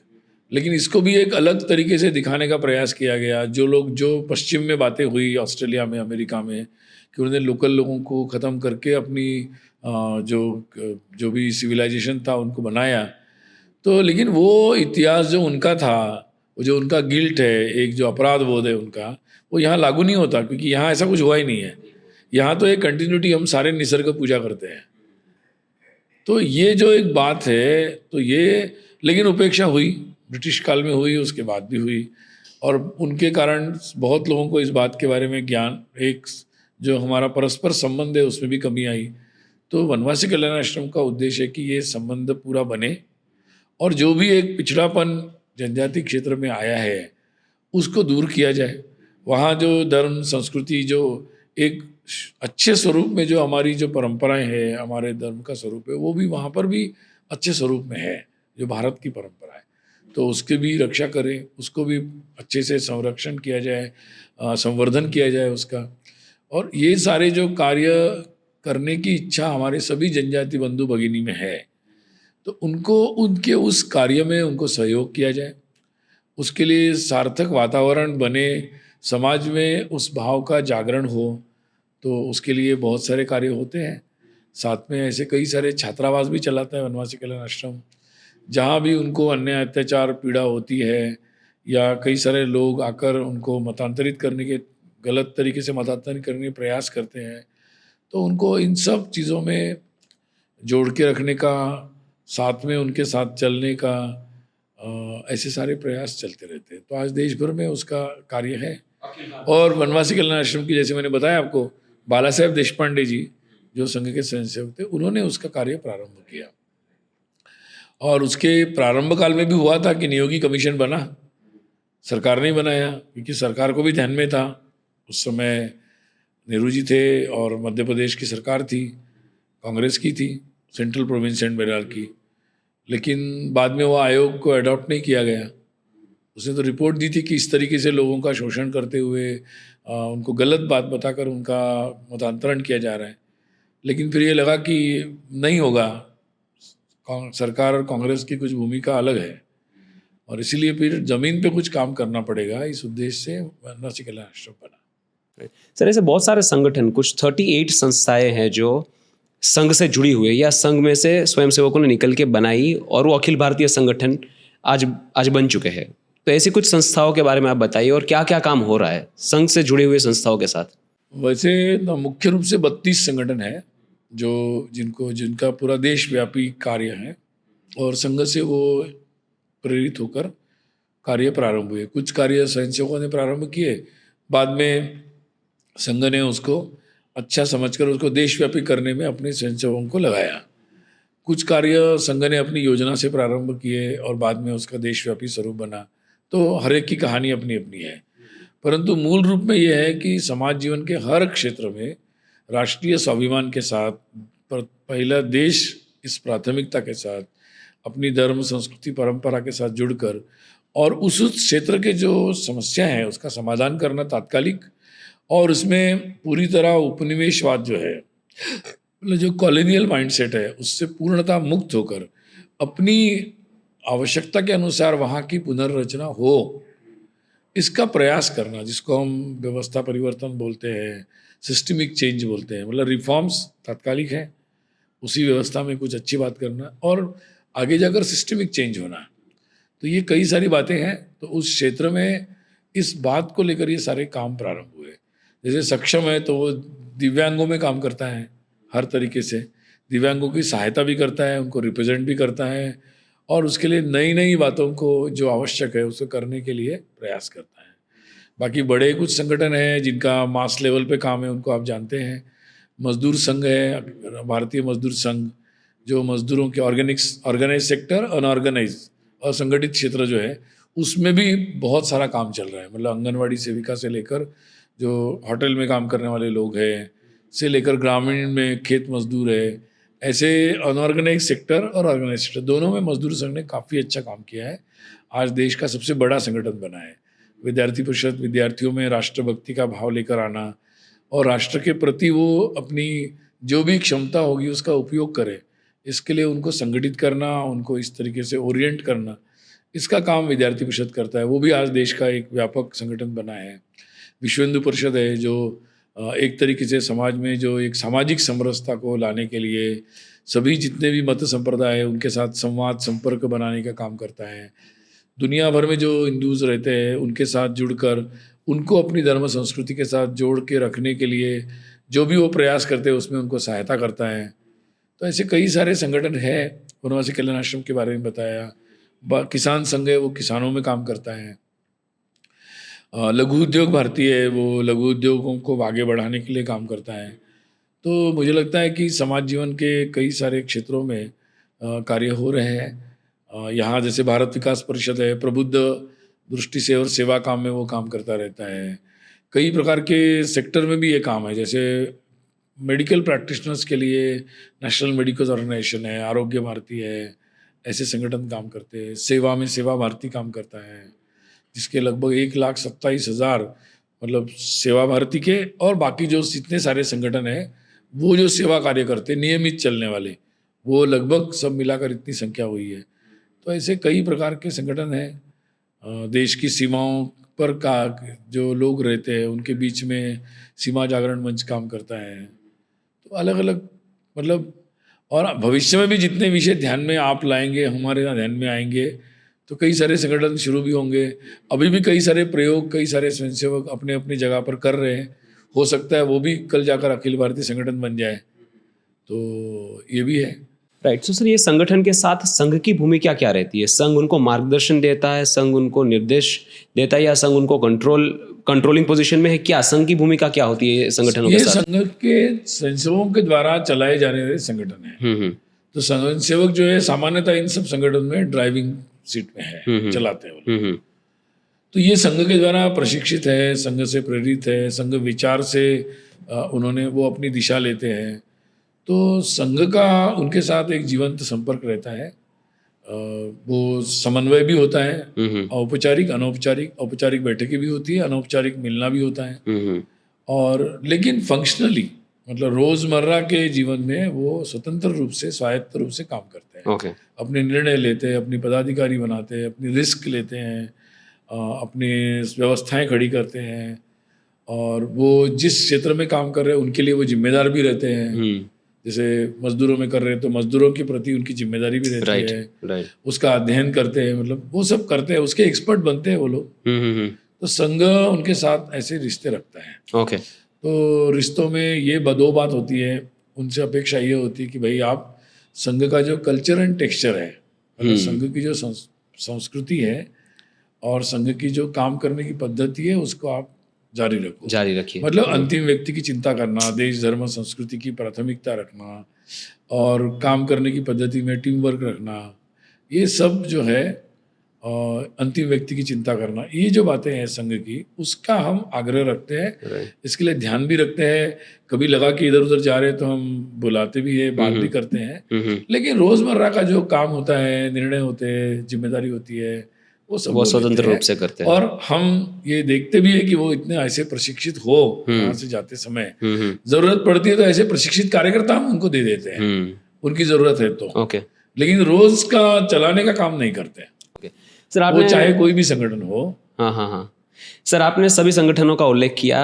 लेकिन इसको भी एक अलग तरीके से दिखाने का प्रयास किया गया। जो पश्चिम में बातें हुई, ऑस्ट्रेलिया में, अमेरिका में, कि उन्होंने लोकल लोगों को ख़त्म करके अपनी जो भी सिविलाइजेशन था उनको बनाया। तो लेकिन वो इतिहास जो उनका था, वो जो उनका गिल्ट है, एक जो अपराध बोध है उनका, वो यहाँ लागू नहीं होता, क्योंकि यहाँ ऐसा कुछ हुआ ही नहीं है। यहाँ तो एक कंटिन्यूटी, हम सारे निसर्ग पूजा करते हैं। तो ये जो एक बात है, तो ये लेकिन उपेक्षा हुई, ब्रिटिश काल में हुई, उसके बाद भी हुई, और उनके कारण बहुत लोगों को इस बात के बारे में ज्ञान, एक जो हमारा परस्पर संबंध है उसमें भी कमी आई। तो वनवासी कल्याण आश्रम का उद्देश्य है कि ये संबंध पूरा बने, और जो भी एक पिछड़ापन जनजाति क्षेत्र में आया है उसको दूर किया जाए। वहाँ जो धर्म संस्कृति जो एक अच्छे स्वरूप में, जो हमारी जो परंपराएं हैं, हमारे धर्म का स्वरूप है, वो भी वहाँ पर भी अच्छे स्वरूप में है, जो भारत की परंपरा है। तो उसकी भी रक्षा करें, उसको भी अच्छे से संरक्षण किया जाए, संवर्धन किया जाए उसका। और ये सारे जो कार्य करने की इच्छा हमारे सभी जनजाति बंधु भगिनी में है, तो उनको उनके उस कार्य में उनको सहयोग किया जाए। उसके लिए सार्थक वातावरण बने, समाज में उस भाव का जागरण हो, तो उसके लिए बहुत सारे कार्य होते हैं। साथ में ऐसे कई सारे छात्रावास भी चलाता है वनवासी कल्याण आश्रम, जहाँ भी उनको अन्याय अत्याचार पीड़ा होती है, या कई सारे लोग आकर उनको मतांतरित करने के, गलत तरीके से मतांतरित करने के प्रयास करते हैं, तो उनको इन सब चीज़ों में जोड़ के रखने का, साथ में उनके साथ चलने का, ऐसे सारे प्रयास चलते रहते हैं। तो आज देश भर में उसका कार्य है। और वनवासी कल्याण आश्रम की, जैसे मैंने बताया आपको, बाला साहेब देशपांडे जी जो संघ के स्वयंसेवक थे, उन्होंने उसका कार्य प्रारंभ किया। और उसके प्रारंभ काल में भी हुआ था कि नियोगी कमीशन बना, सरकार ने बनाया, क्योंकि सरकार को भी ध्यान में था। उस समय नेहरू जी थे और मध्य प्रदेश की सरकार थी, कांग्रेस की थी, सेंट्रल प्रोविंस एंड बंगाल की। लेकिन बाद में वो आयोग को अडॉप्ट नहीं किया गया। उसने तो रिपोर्ट दी थी कि इस तरीके से लोगों का शोषण करते हुए उनको गलत बात बताकर उनका मतांतरण किया जा रहा है। लेकिन फिर ये लगा कि नहीं होगा, सरकार और कांग्रेस की कुछ भूमिका अलग है, और इसीलिए फिर ज़मीन पे कुछ काम करना पड़ेगा, इस उद्देश्य से वनवासी कल्याण आश्रम बना। सर, ऐसे बहुत सारे संगठन, कुछ 38 संस्थाएं हैं जो संघ से जुड़ी हुई है, या संघ में से स्वयंसेवकों ने निकल के बनाई, और वो अखिल भारतीय संगठन आज बन चुके हैं। तो ऐसी कुछ संस्थाओं के बारे में आप बताइए, और क्या क्या काम हो रहा है संघ से जुड़े हुए संस्थाओं के साथ। वैसे मुख्य रूप से 32 संगठन है जो जिनका पूरा देशव्यापी कार्य है, और संघ से वो प्रेरित होकर कार्य प्रारंभ हुए। कुछ कार्य स्वयंसेवकों ने प्रारंभ किए, बाद में संघ ने उसको अच्छा समझकर उसको देशव्यापी करने में अपने स्वयंसेवकों को लगाया। कुछ कार्य संघ ने अपनी योजना से प्रारंभ किए और बाद में उसका देशव्यापी स्वरूप बना। तो हर एक की कहानी अपनी अपनी है, परंतु मूल रूप में यह है कि समाज जीवन के हर क्षेत्र में राष्ट्रीय स्वाभिमान के साथ, पहला देश इस प्राथमिकता के साथ, अपनी धर्म संस्कृति परंपरा के साथ जुड़कर, और उस क्षेत्र के जो समस्या है उसका समाधान करना तात्कालिक, और उसमें पूरी तरह उपनिवेशवाद जो है, मतलब जो कॉलोनियल माइंडसेट है, उससे पूर्णतः मुक्त होकर अपनी आवश्यकता के अनुसार वहाँ की पुनर्रचना हो, इसका प्रयास करना, जिसको हम व्यवस्था परिवर्तन बोलते हैं, सिस्टमिक चेंज बोलते हैं। मतलब रिफॉर्म्स तात्कालिक है, उसी व्यवस्था में कुछ अच्छी बात करना, और आगे जाकर सिस्टमिक चेंज होना। तो ये कई सारी बातें हैं। तो उस क्षेत्र में इस बात को लेकर ये सारे काम प्रारंभ हुए। जैसे सक्षम है तो वो दिव्यांगों में काम करता है, हर तरीके से दिव्यांगों की सहायता भी करता है, उनको रिप्रेजेंट भी करता है, और उसके लिए नई नई बातों को जो आवश्यक है उसको करने के लिए प्रयास करता है। बाकी बड़े कुछ संगठन हैं जिनका मास लेवल पे काम है, उनको आप जानते हैं। मजदूर संघ है, भारतीय मजदूर संघ, जो मजदूरों के ऑर्गेनाइज सेक्टर, अनऑर्गेनाइज असंगठित क्षेत्र जो है, उसमें भी बहुत सारा काम चल रहा है। मतलब आंगनवाड़ी सेविका से लेकर जो होटल में काम करने वाले लोग हैं, से लेकर ग्रामीण में खेत मजदूर है, ऐसे अनऑर्गेनाइज सेक्टर और ऑर्गेनाइज सेक्टर दोनों में मजदूर संघ ने काफ़ी अच्छा काम किया है। आज देश का सबसे बड़ा संगठन बना है। विद्यार्थी परिषद विद्यार्थियों में राष्ट्रभक्ति का भाव लेकर आना और राष्ट्र के प्रति वो अपनी जो भी क्षमता होगी उसका उपयोग करे, इसके लिए उनको संगठित करना, उनको इस तरीके से ओरिएंट करना, इसका काम विद्यार्थी परिषद करता है। वो भी आज देश का एक व्यापक संगठन बना है। विश्व हिंदू परिषद है जो एक तरीके से समाज में जो एक सामाजिक समरसता को लाने के लिए सभी जितने भी मत संप्रदाय है उनके साथ संवाद संपर्क बनाने का काम करता है। दुनिया भर में जो हिंदूज रहते हैं उनके साथ जुड़कर उनको अपनी धर्म संस्कृति के साथ जोड़ के रखने के लिए जो भी वो प्रयास करते हैं उसमें उनको सहायता करता है। तो ऐसे कई सारे संगठन है। वनवासी कल्याण आश्रम के बारे में बताया। किसान संघ है, वो किसानों में काम करता है। लघु उद्योग भारती है, वो लघु उद्योगों को आगे बढ़ाने के लिए काम करता है। तो मुझे लगता है कि समाज जीवन के कई सारे क्षेत्रों में कार्य हो रहे हैं। यहाँ जैसे भारत विकास परिषद है, प्रबुद्ध दृष्टि से और सेवा काम में वो काम करता रहता है। कई प्रकार के सेक्टर में भी ये काम है, जैसे मेडिकल प्रैक्टिशनर्स के लिए नेशनल मेडिकल ऑर्गेनाइजेशन है, आरोग्य भारती है, ऐसे संगठन काम करते हैं। सेवा में सेवा भारती काम करता है, जिसके लगभग 1,27,000 मतलब सेवा भारती के और बाकी जो जितने सारे संगठन हैं वो जो सेवा कार्य करते हैं नियमित चलने वाले, वो लगभग सब मिलाकर इतनी संख्या हुई है। तो ऐसे कई प्रकार के संगठन हैं। देश की सीमाओं पर का जो लोग रहते हैं उनके बीच में सीमा जागरण मंच काम करता है। तो अलग अलग मतलब, और भविष्य में भी जितने विषय ध्यान में आप लाएंगे, हमारे यहाँ ध्यान में आएंगे, तो कई सारे संगठन शुरू भी होंगे। अभी भी कई सारे प्रयोग कई सारे स्वयंसेवक अपने अपनी जगह पर कर रहे हैं। हो सकता है वो भी कल जाकर अखिल भारतीय संगठन बन जाए, तो ये भी है। राइट। सो सर, ये संगठन के साथ संघ की भूमिका क्या रहती है? संघ उनको मार्गदर्शन देता है, संघ उनको निर्देश देता है, या संघ उनको कंट्रोलिंग पोजीशन में है? क्या संघ की भूमिका क्या होती है संगठनों के साथ? ये संघ के स्वयंसेवकों के द्वारा चलाए जाने वाले संगठन है। तो स्वयंसेवक जो है सामान्यतः इन सब संगठन में ड्राइविंग सीट में है, चलाते हैं। तो ये संघ के द्वारा प्रशिक्षित है, संघ से प्रेरित है, संघ विचार से उन्होंने वो अपनी दिशा लेते हैं। तो संघ का उनके साथ एक जीवंत संपर्क रहता है। वो समन्वय भी होता है, औपचारिक अनौपचारिक। औपचारिक बैठकें भी होती है, अनौपचारिक मिलना भी होता है। और लेकिन फंक्शनली मतलब रोजमर्रा के जीवन में वो स्वतंत्र रूप से स्वायत्त रूप से काम करते हैं। अपने निर्णय लेते हैं, अपनी पदाधिकारी बनाते हैं, अपनी रिस्क लेते हैं, अपनी व्यवस्थाएं खड़ी करते हैं, और वो जिस क्षेत्र में काम कर रहे हैं उनके लिए वो जिम्मेदार भी रहते हैं। जैसे मजदूरों में कर रहे हैं तो मजदूरों के प्रति उनकी जिम्मेदारी भी रहती है। उसका अध्ययन करते हैं, मतलब वो सब करते हैं, उसके एक्सपर्ट बनते हैं वो लोग। तो संघ उनके साथ ऐसे रिश्ते रखता है। तो रिश्तों में ये दो बात होती है। उनसे अपेक्षा ये होती है कि भाई आप संघ का जो कल्चर एंड टेक्सचर है, मतलब संघ की जो संस्कृति है और संघ की जो काम करने की पद्धति है उसको आप जारी रखिए। मतलब अंतिम व्यक्ति की चिंता करना, देश धर्म संस्कृति की प्राथमिकता रखना और काम करने की पद्धति में टीम वर्क रखना, ये सब जो है अंतिम व्यक्ति की चिंता करना, ये जो बातें हैं संघ की, उसका हम आग्रह रखते हैं। इसके लिए ध्यान भी रखते हैं। कभी लगा कि इधर उधर जा रहे तो हम बुलाते भी है, बात भी करते हैं। लेकिन रोजमर्रा का जो काम होता है, निर्णय होते हैं, जिम्मेदारी होती है, वो स्वतंत्र रूप से करते हैं। और हम ये देखते भी है कि वो इतने ऐसे प्रशिक्षित हो वहां से जाते समय, जरूरत पड़ती है तो ऐसे प्रशिक्षित कार्यकर्ता हम उनको दे देते हैं, उनकी जरूरत है तो। लेकिन रोज का चलाने का काम नहीं करते। सर आपने, वो चाहे कोई भी संगठन हो। हाँ। सर आपने सभी संगठनों का उल्लेख किया,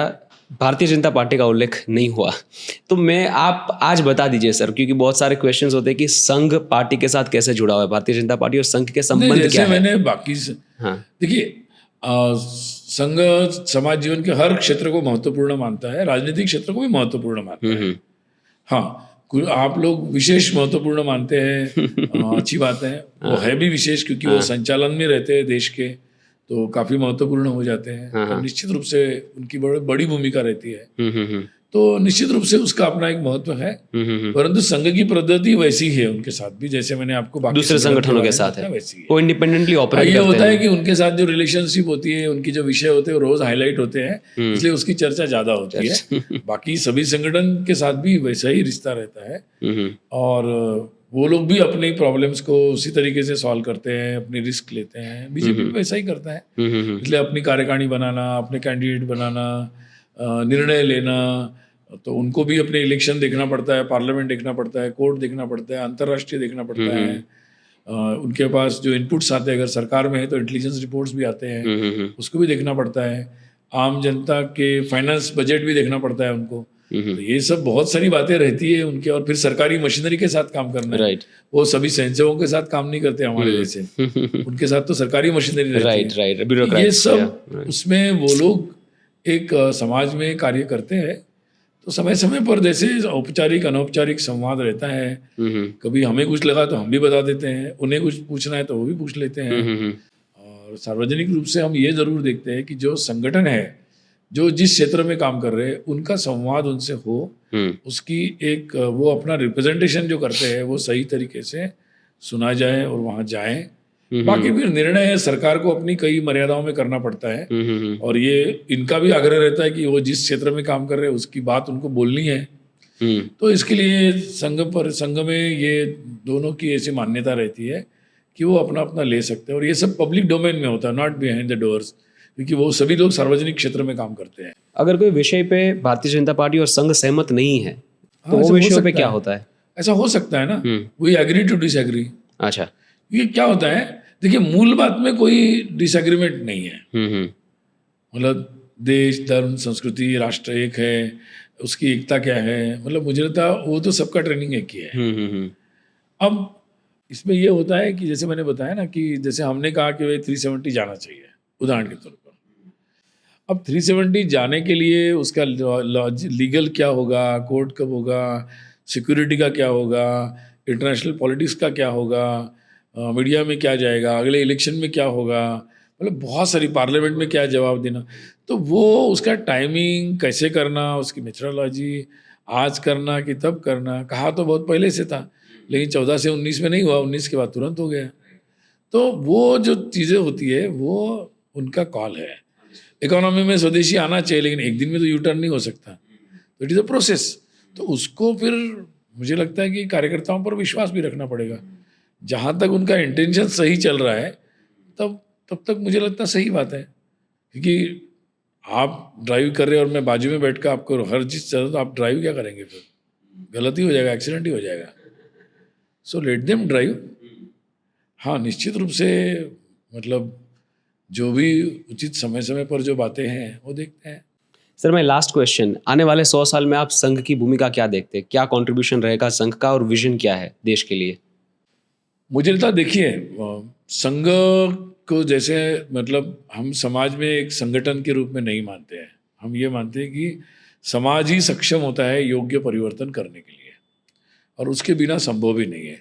भारतीय जनता पार्टी का उल्लेख नहीं हुआ। तो मैं आप आज बता दीजिए सर, क्योंकि बहुत सारे क्वेश्चंस होते हैं कि संघ पार्टी के साथ कैसे जुड़ा हुआ है, भारतीय जनता पार्टी और संघ के संबंध क्या है? मैंने बाकी देखिए, संघ समाज जीवन के हर क्षेत्र को महत्वपूर्ण मानता है, राजनीतिक क्षेत्र को भी महत्वपूर्ण मानता है। हाँ, आप लोग विशेष महत्वपूर्ण मानते हैं, अच्छी बात है। वो है भी विशेष क्योंकि वो संचालन में रहते हैं देश के, तो काफी महत्वपूर्ण हो जाते हैं। तो निश्चित रूप से उनकी बड़ी भूमिका रहती है। तो निश्चित रूप से उसका अपना एक महत्व है, परंतु संघ की पद्धति वैसी है उनके साथ भी, जैसे मैंने आपको बाकी दूसरे संगठनों के साथ है, वैसी है। वो इंडिपेंडेंटली ऑपरेट ये करते होता हैं। है कि उनके साथ जो रिलेशनशिप होती है, उनकी जो विषय होते हैं वो रोज हाईलाइट होते हैं, इसलिए उसकी चर्चा ज्यादा होती है। बाकी सभी संगठन के साथ भी वैसा ही रिश्ता रहता है, और वो लोग भी अपनी प्रॉब्लम्स को उसी तरीके से सॉल्व करते हैं, अपनी रिस्क लेते हैं। बीजेपी भी वैसा ही करता है, इसलिए अपनी कार्यकारिणी बनाना, अपने कैंडिडेट बनाना, निर्णय लेना, तो उनको भी अपने इलेक्शन देखना पड़ता है, पार्लियामेंट देखना पड़ता है, कोर्ट देखना पड़ता है, अंतर्राष्ट्रीय देखना पड़ता है। उनके पास जो इनपुट्स आते हैं, अगर सरकार में है तो इंटेलिजेंस रिपोर्ट्स भी आते हैं, उसको भी देखना पड़ता है। आम जनता के फाइनेंस बजट भी देखना पड़ता है उनको। तो ये सब बहुत सारी बातें रहती है उनके, और फिर सरकारी मशीनरी के साथ काम करना है। राइट, वो सभी स्वयंसेवकों के साथ काम नहीं करते हमारे जैसे, उनके साथ तो सरकारी मशीनरी रहती राइट, है। राइट, ये ब्यूरोक्रेट्स, सब उसमें वो लोग एक समाज में कार्य करते हैं, तो समय समय पर जैसे औपचारिक अनौपचारिक संवाद रहता है। कभी हमें कुछ लगा तो हम भी बता देते हैं, उन्हें कुछ पूछना है तो वो भी पूछ लेते हैं। और सार्वजनिक रूप से हम ये जरूर देखते हैं कि जो संगठन है, जो जिस क्षेत्र में काम कर रहे हैं, उनका संवाद उनसे हो, उसकी एक वो अपना रिप्रेजेंटेशन जो करते हैं वो सही तरीके से सुना जाए और वहाँ जाए। बाकी फिर निर्णय सरकार को अपनी कई मर्यादाओं में करना पड़ता है, और ये इनका भी आग्रह रहता है कि वो जिस क्षेत्र में काम कर रहे हैं उसकी बात उनको बोलनी है। तो इसके लिए संघ में ये दोनों की ऐसी मान्यता रहती है कि वो अपना अपना ले सकते हैं, और ये सब पब्लिक डोमेन में होता है, नॉट बिहाइंड द डोर्स, क्योंकि वो सभी लोग सार्वजनिक क्षेत्र में काम करते हैं। अगर कोई विषय पे भारतीय जनता पार्टी और संघ सहमत नहीं है तो वो विषयों पे क्या होता है? ऐसा हो सकता है ना, वी एग्री टू डिसएग्री। अच्छा, ये क्या होता है, देखिए मूल बात में कोई डिसएग्रीमेंट नहीं है। मतलब देश, धर्म, संस्कृति, राष्ट्र एक है, उसकी एकता क्या है, मतलब मुझे लगता है वो तो सबका ट्रेनिंग एक ही है। अब इसमें ये होता है कि जैसे मैंने बताया ना कि जैसे हमने कहा कि भाई 370 जाना चाहिए, उदाहरण के तौर पर। अब 370 जाने के लिए उसका लीगल क्या होगा, कोर्ट कब होगा, सिक्योरिटी का क्या होगा, इंटरनेशनल पॉलिटिक्स का क्या होगा, मीडिया में क्या जाएगा, अगले इलेक्शन में क्या होगा, मतलब बहुत सारी, पार्लियामेंट में क्या जवाब देना, तो वो उसका टाइमिंग कैसे करना, उसकी मेथोडोलॉजी, आज करना कि तब करना, कहा तो बहुत पहले से था, लेकिन 14 से 19 में नहीं हुआ, 19 के बाद तुरंत हो गया। तो वो जो चीज़ें होती है वो उनका कॉल है। इकोनॉमी में स्वदेशी आना चाहिए, लेकिन एक दिन में तो यू टर्न नहीं हो सकता, तो इट इज़ अ प्रोसेस। तो उसको फिर मुझे लगता है कि कार्यकर्ताओं पर विश्वास भी रखना पड़ेगा। जहाँ तक उनका इंटेंशन सही चल रहा है तब तक मुझे लगता है सही बात है, क्योंकि आप ड्राइव कर रहे हैं और मैं बाजू में बैठ कर आपको हर चीज़ चल, तो आप ड्राइव क्या करेंगे, फिर गलती हो जाएगा, एक्सीडेंट ही हो जाएगा। So let them drive. हाँ, निश्चित रूप से मतलब जो भी उचित समय समय पर जो बातें हैं वो देखते हैं। सर, मैं लास्ट क्वेश्चन, आने वाले 100 साल में आप संघ की भूमिका क्या देखते हैं? क्या कंट्रीब्यूशन रहेगा संघ का, और विजन क्या है देश के लिए? मुझे लगता है, देखिए, संघ को जैसे मतलब हम समाज में एक संगठन के रूप में नहीं मानते हैं, हम ये मानते हैं कि समाज ही सक्षम होता है योग्य परिवर्तन करने के लिए, और उसके बिना संभव ही नहीं है।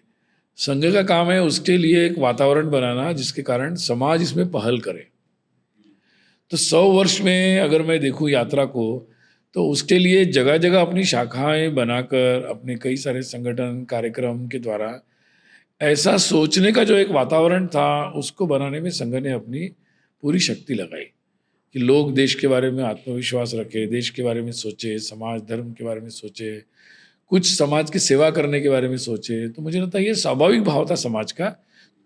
संघ का काम है उसके लिए एक वातावरण बनाना जिसके कारण समाज इसमें पहल करे। तो 100 वर्ष में अगर मैं देखूं यात्रा को, तो उसके लिए जगह जगह अपनी शाखाएं बनाकर, अपने कई सारे संगठन कार्यक्रम के द्वारा ऐसा सोचने का जो एक वातावरण था, उसको बनाने में संघ ने अपनी पूरी शक्ति लगाई कि लोग देश के बारे में आत्मविश्वास रखे, देश के बारे में सोचे, समाज धर्म के बारे में सोचे, कुछ समाज की सेवा करने के बारे में सोचे। तो मुझे लगता है ये स्वाभाविक भाव था समाज का,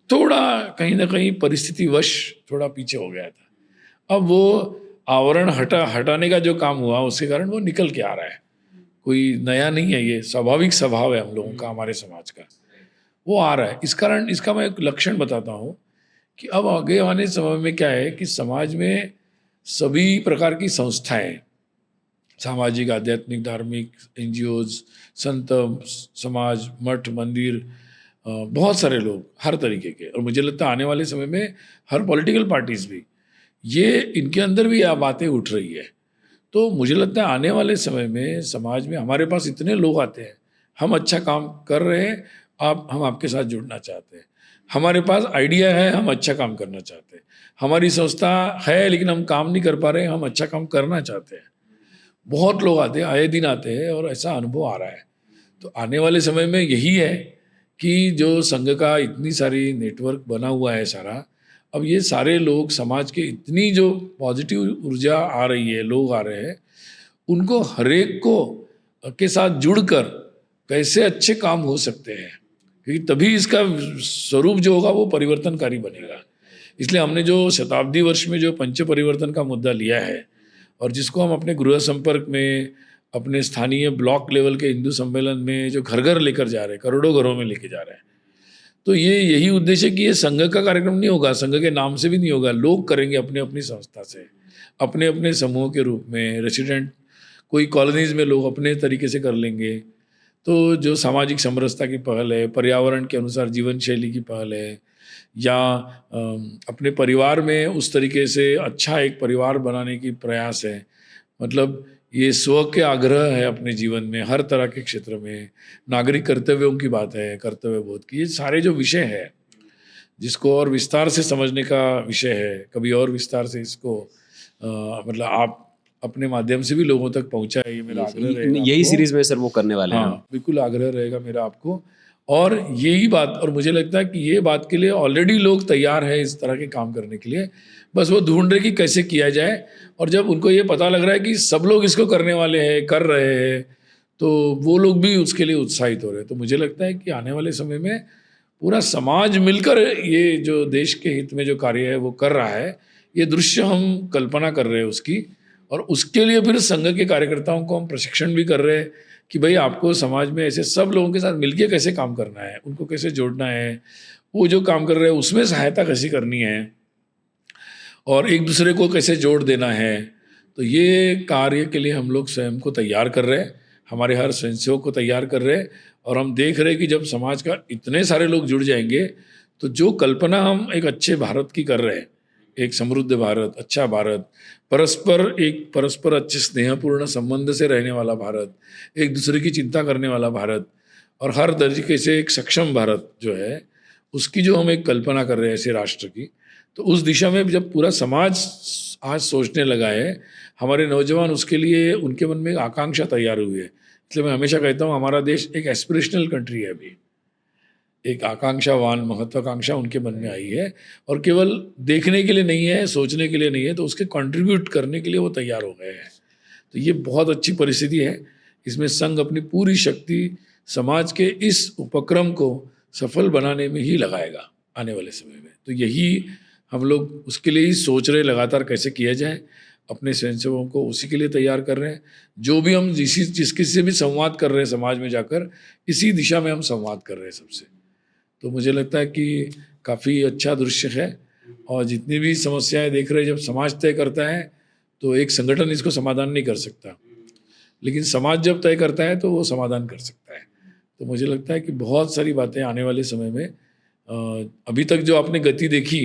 थोड़ा कहीं ना कहीं परिस्थितिवश थोड़ा पीछे हो गया था। अब वो आवरण हटाने का जो काम हुआ, उसके कारण वो निकल के आ रहा है। कोई नया नहीं है, ये स्वाभाविक स्वभाव है हम लोगों का, हमारे समाज का, वो आ रहा है। इस कारण इसका मैं एक लक्षण बताता हूँ कि अब आगे आने समय में क्या है कि समाज में सभी प्रकार की संस्थाएं, सामाजिक, आध्यात्मिक, धार्मिक, NGOs, संत समाज, मठ, मंदिर, बहुत सारे लोग हर तरीके के, और मुझे लगता है आने वाले समय में हर पॉलिटिकल पार्टीज भी, ये इनके अंदर भी यह बातें उठ रही है। तो मुझे लगता है आने वाले समय में समाज में हमारे पास इतने लोग आते हैं, हम अच्छा काम कर रहे हैं, हम आपके साथ जुड़ना चाहते हैं, हमारे पास आइडिया है, हम अच्छा काम करना चाहते हैं, हमारी संस्था है लेकिन हम काम नहीं कर पा रहे हैं, हम अच्छा काम करना चाहते हैं। बहुत लोग आते हैं, आए दिन आते हैं, और ऐसा अनुभव आ रहा है। तो आने वाले समय में यही है कि जो संघ का इतनी सारी नेटवर्क बना हुआ है सारा, अब ये सारे लोग समाज के इतनी जो पॉजिटिव ऊर्जा आ रही है, लोग आ रहे हैं, उनको हरेक को के साथ जुड़कर कैसे अच्छे काम हो सकते हैं, क्योंकि तभी इसका स्वरूप जो होगा वो परिवर्तनकारी बनेगा। इसलिए हमने जो शताब्दी वर्ष में जो पंच परिवर्तन का मुद्दा लिया है, और जिसको हम अपने गृह संपर्क में, अपने स्थानीय ब्लॉक लेवल के हिंदू सम्मेलन में जो घर घर लेकर जा रहे हैं, करोड़ों घरों में लेके जा रहे हैं, तो ये यही उद्देश्य है कि ये संघ का कार्यक्रम नहीं होगा, संघ के नाम से भी नहीं होगा, लोग करेंगे अपने अपनी संस्था से, अपने अपने समूह के रूप में, रेसिडेंट कोई कॉलोनीज में लोग अपने तरीके से कर लेंगे। तो जो सामाजिक समरसता की पहल है, पर्यावरण के अनुसार जीवन शैली की पहल है, या अपने परिवार में उस तरीके से अच्छा एक परिवार बनाने की प्रयास है, मतलब ये स्व के आग्रह है अपने जीवन में, हर तरह के क्षेत्र में नागरिक कर्तव्यों की बात है, कर्तव्य बोध की, ये सारे जो विषय है जिसको और विस्तार से समझने का विषय है, कभी और विस्तार से इसको मतलब आप अपने माध्यम से भी लोगों तक पहुंचाए, ये मेरा आग्रह रहेगा। यही सीरीज में सर वो करने वाले हैं। हाँ, बिल्कुल आग्रह रहेगा मेरा आपको। और यही बात, और मुझे लगता है कि ये बात के लिए ऑलरेडी लोग तैयार हैं इस तरह के काम करने के लिए, बस वो ढूंढ रहे कि कैसे किया जाए। और जब उनको ये पता लग रहा है कि सब लोग इसको करने वाले हैं, कर रहे हैं, तो वो लोग भी उसके लिए उत्साहित हो रहे हैं। तो मुझे लगता है कि आने वाले समय में पूरा समाज मिलकर ये जो देश के हित में जो कार्य है वो कर रहा है, ये दृश्य हम कल्पना कर रहे हैं उसकी। और उसके लिए फिर संघ के कार्यकर्ताओं को हम प्रशिक्षण भी कर रहे हैं कि भाई आपको समाज में ऐसे सब लोगों के साथ मिलके कैसे काम करना है, उनको कैसे जोड़ना है, वो जो काम कर रहे हैं उसमें सहायता कैसी करनी है, और एक दूसरे को कैसे जोड़ देना है। तो ये कार्य के लिए हम लोग स्वयं को तैयार कर रहे हैं, हमारे हर स्वयंसेवक को तैयार कर रहे हैं। और हम देख रहे हैं कि जब समाज का इतने सारे लोग जुड़ जाएंगे, तो जो कल्पना हम एक अच्छे भारत की कर रहे हैं, एक समृद्ध भारत, अच्छा भारत, परस्पर अच्छे स्नेहपूर्ण संबंध से रहने वाला भारत, एक दूसरे की चिंता करने वाला भारत, और हर तरीके से एक सक्षम भारत जो है, उसकी जो हम एक कल्पना कर रहे हैं ऐसे राष्ट्र की, तो उस दिशा में जब पूरा समाज आज सोचने लगा है, हमारे नौजवान उसके लिए उनके मन में एक आकांक्षा तैयार हुई है। इसलिए मैं हमेशा कहता हूँ हमारा देश एक एस्पिरेशनल कंट्री है, अभी एक आकांक्षावान महत्वाकांक्षा उनके मन में आई है, और केवल देखने के लिए नहीं है, सोचने के लिए नहीं है, तो उसके कंट्रीब्यूट करने के लिए वो तैयार हो गए हैं। तो ये बहुत अच्छी परिस्थिति है। इसमें संघ अपनी पूरी शक्ति समाज के इस उपक्रम को सफल बनाने में ही लगाएगा आने वाले समय में। तो यही हम लोग उसके लिए ही सोच रहे लगातार कैसे किया जाए, अपने स्वयंसेवकों को उसी के लिए तैयार कर रहे हैं। जो भी हम जिसके से भी संवाद कर रहे हैं समाज में जाकर, इसी दिशा में हम संवाद कर रहे हैं सबसे। तो मुझे लगता है कि काफ़ी अच्छा दृश्य है। और जितनी भी समस्याएं देख रहे हैं, जब समाज तय करता है तो एक संगठन इसको समाधान नहीं कर सकता, लेकिन समाज जब तय करता है तो वो समाधान कर सकता है। तो मुझे लगता है कि बहुत सारी बातें आने वाले समय में, अभी तक जो आपने गति देखी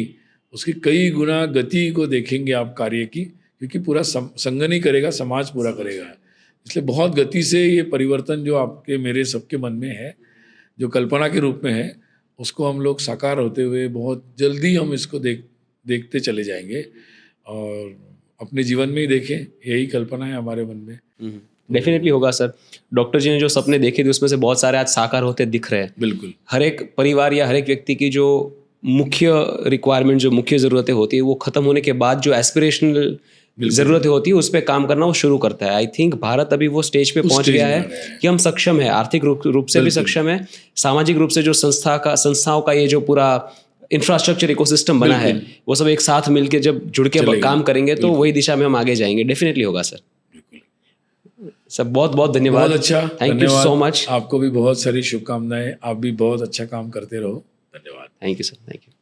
उसकी कई गुना गति को देखेंगे आप कार्य की, क्योंकि पूरा संघ नहीं करेगा, समाज पूरा करेगा। इसलिए बहुत गति से ये परिवर्तन जो आपके मेरे सबके मन में है, जो कल्पना के रूप में है, उसको हम लोग साकार होते हुए बहुत जल्दी हम इसको देखते चले जाएंगे, और अपने जीवन में ही देखें, यही कल्पना है हमारे मन में। डेफिनेटली होगा सर। डॉक्टर जी ने जो सपने देखे थे उसमें से बहुत सारे आज साकार होते दिख रहे हैं। बिल्कुल। हर एक परिवार या हर एक व्यक्ति की जो मुख्य रिक्वायरमेंट, जो मुख्य ज़रूरतें होती है, वो खत्म होने के बाद जो एस्पिरेशनल ज़रूरतें होती है उस पर काम करना वो शुरू करता है। आई थिंक भारत अभी वो स्टेज पे पहुंच गया है कि हम सक्षम है, आर्थिक रूप से भी सक्षम है, सामाजिक रूप से जो संस्थाओं का ये जो पूरा इंफ्रास्ट्रक्चर इकोसिस्टम बना है, वो सब एक साथ मिलकर जब जुड़ के काम करेंगे तो वही दिशा में हम आगे जाएंगे। डेफिनेटली होगा सर। सर बहुत बहुत धन्यवाद। बहुत अच्छा, थैंक यू सो मच। आपको भी बहुत सारी शुभकामनाएं, आप भी बहुत अच्छा काम करते रहो। धन्यवाद। Thank you sir. Thank you.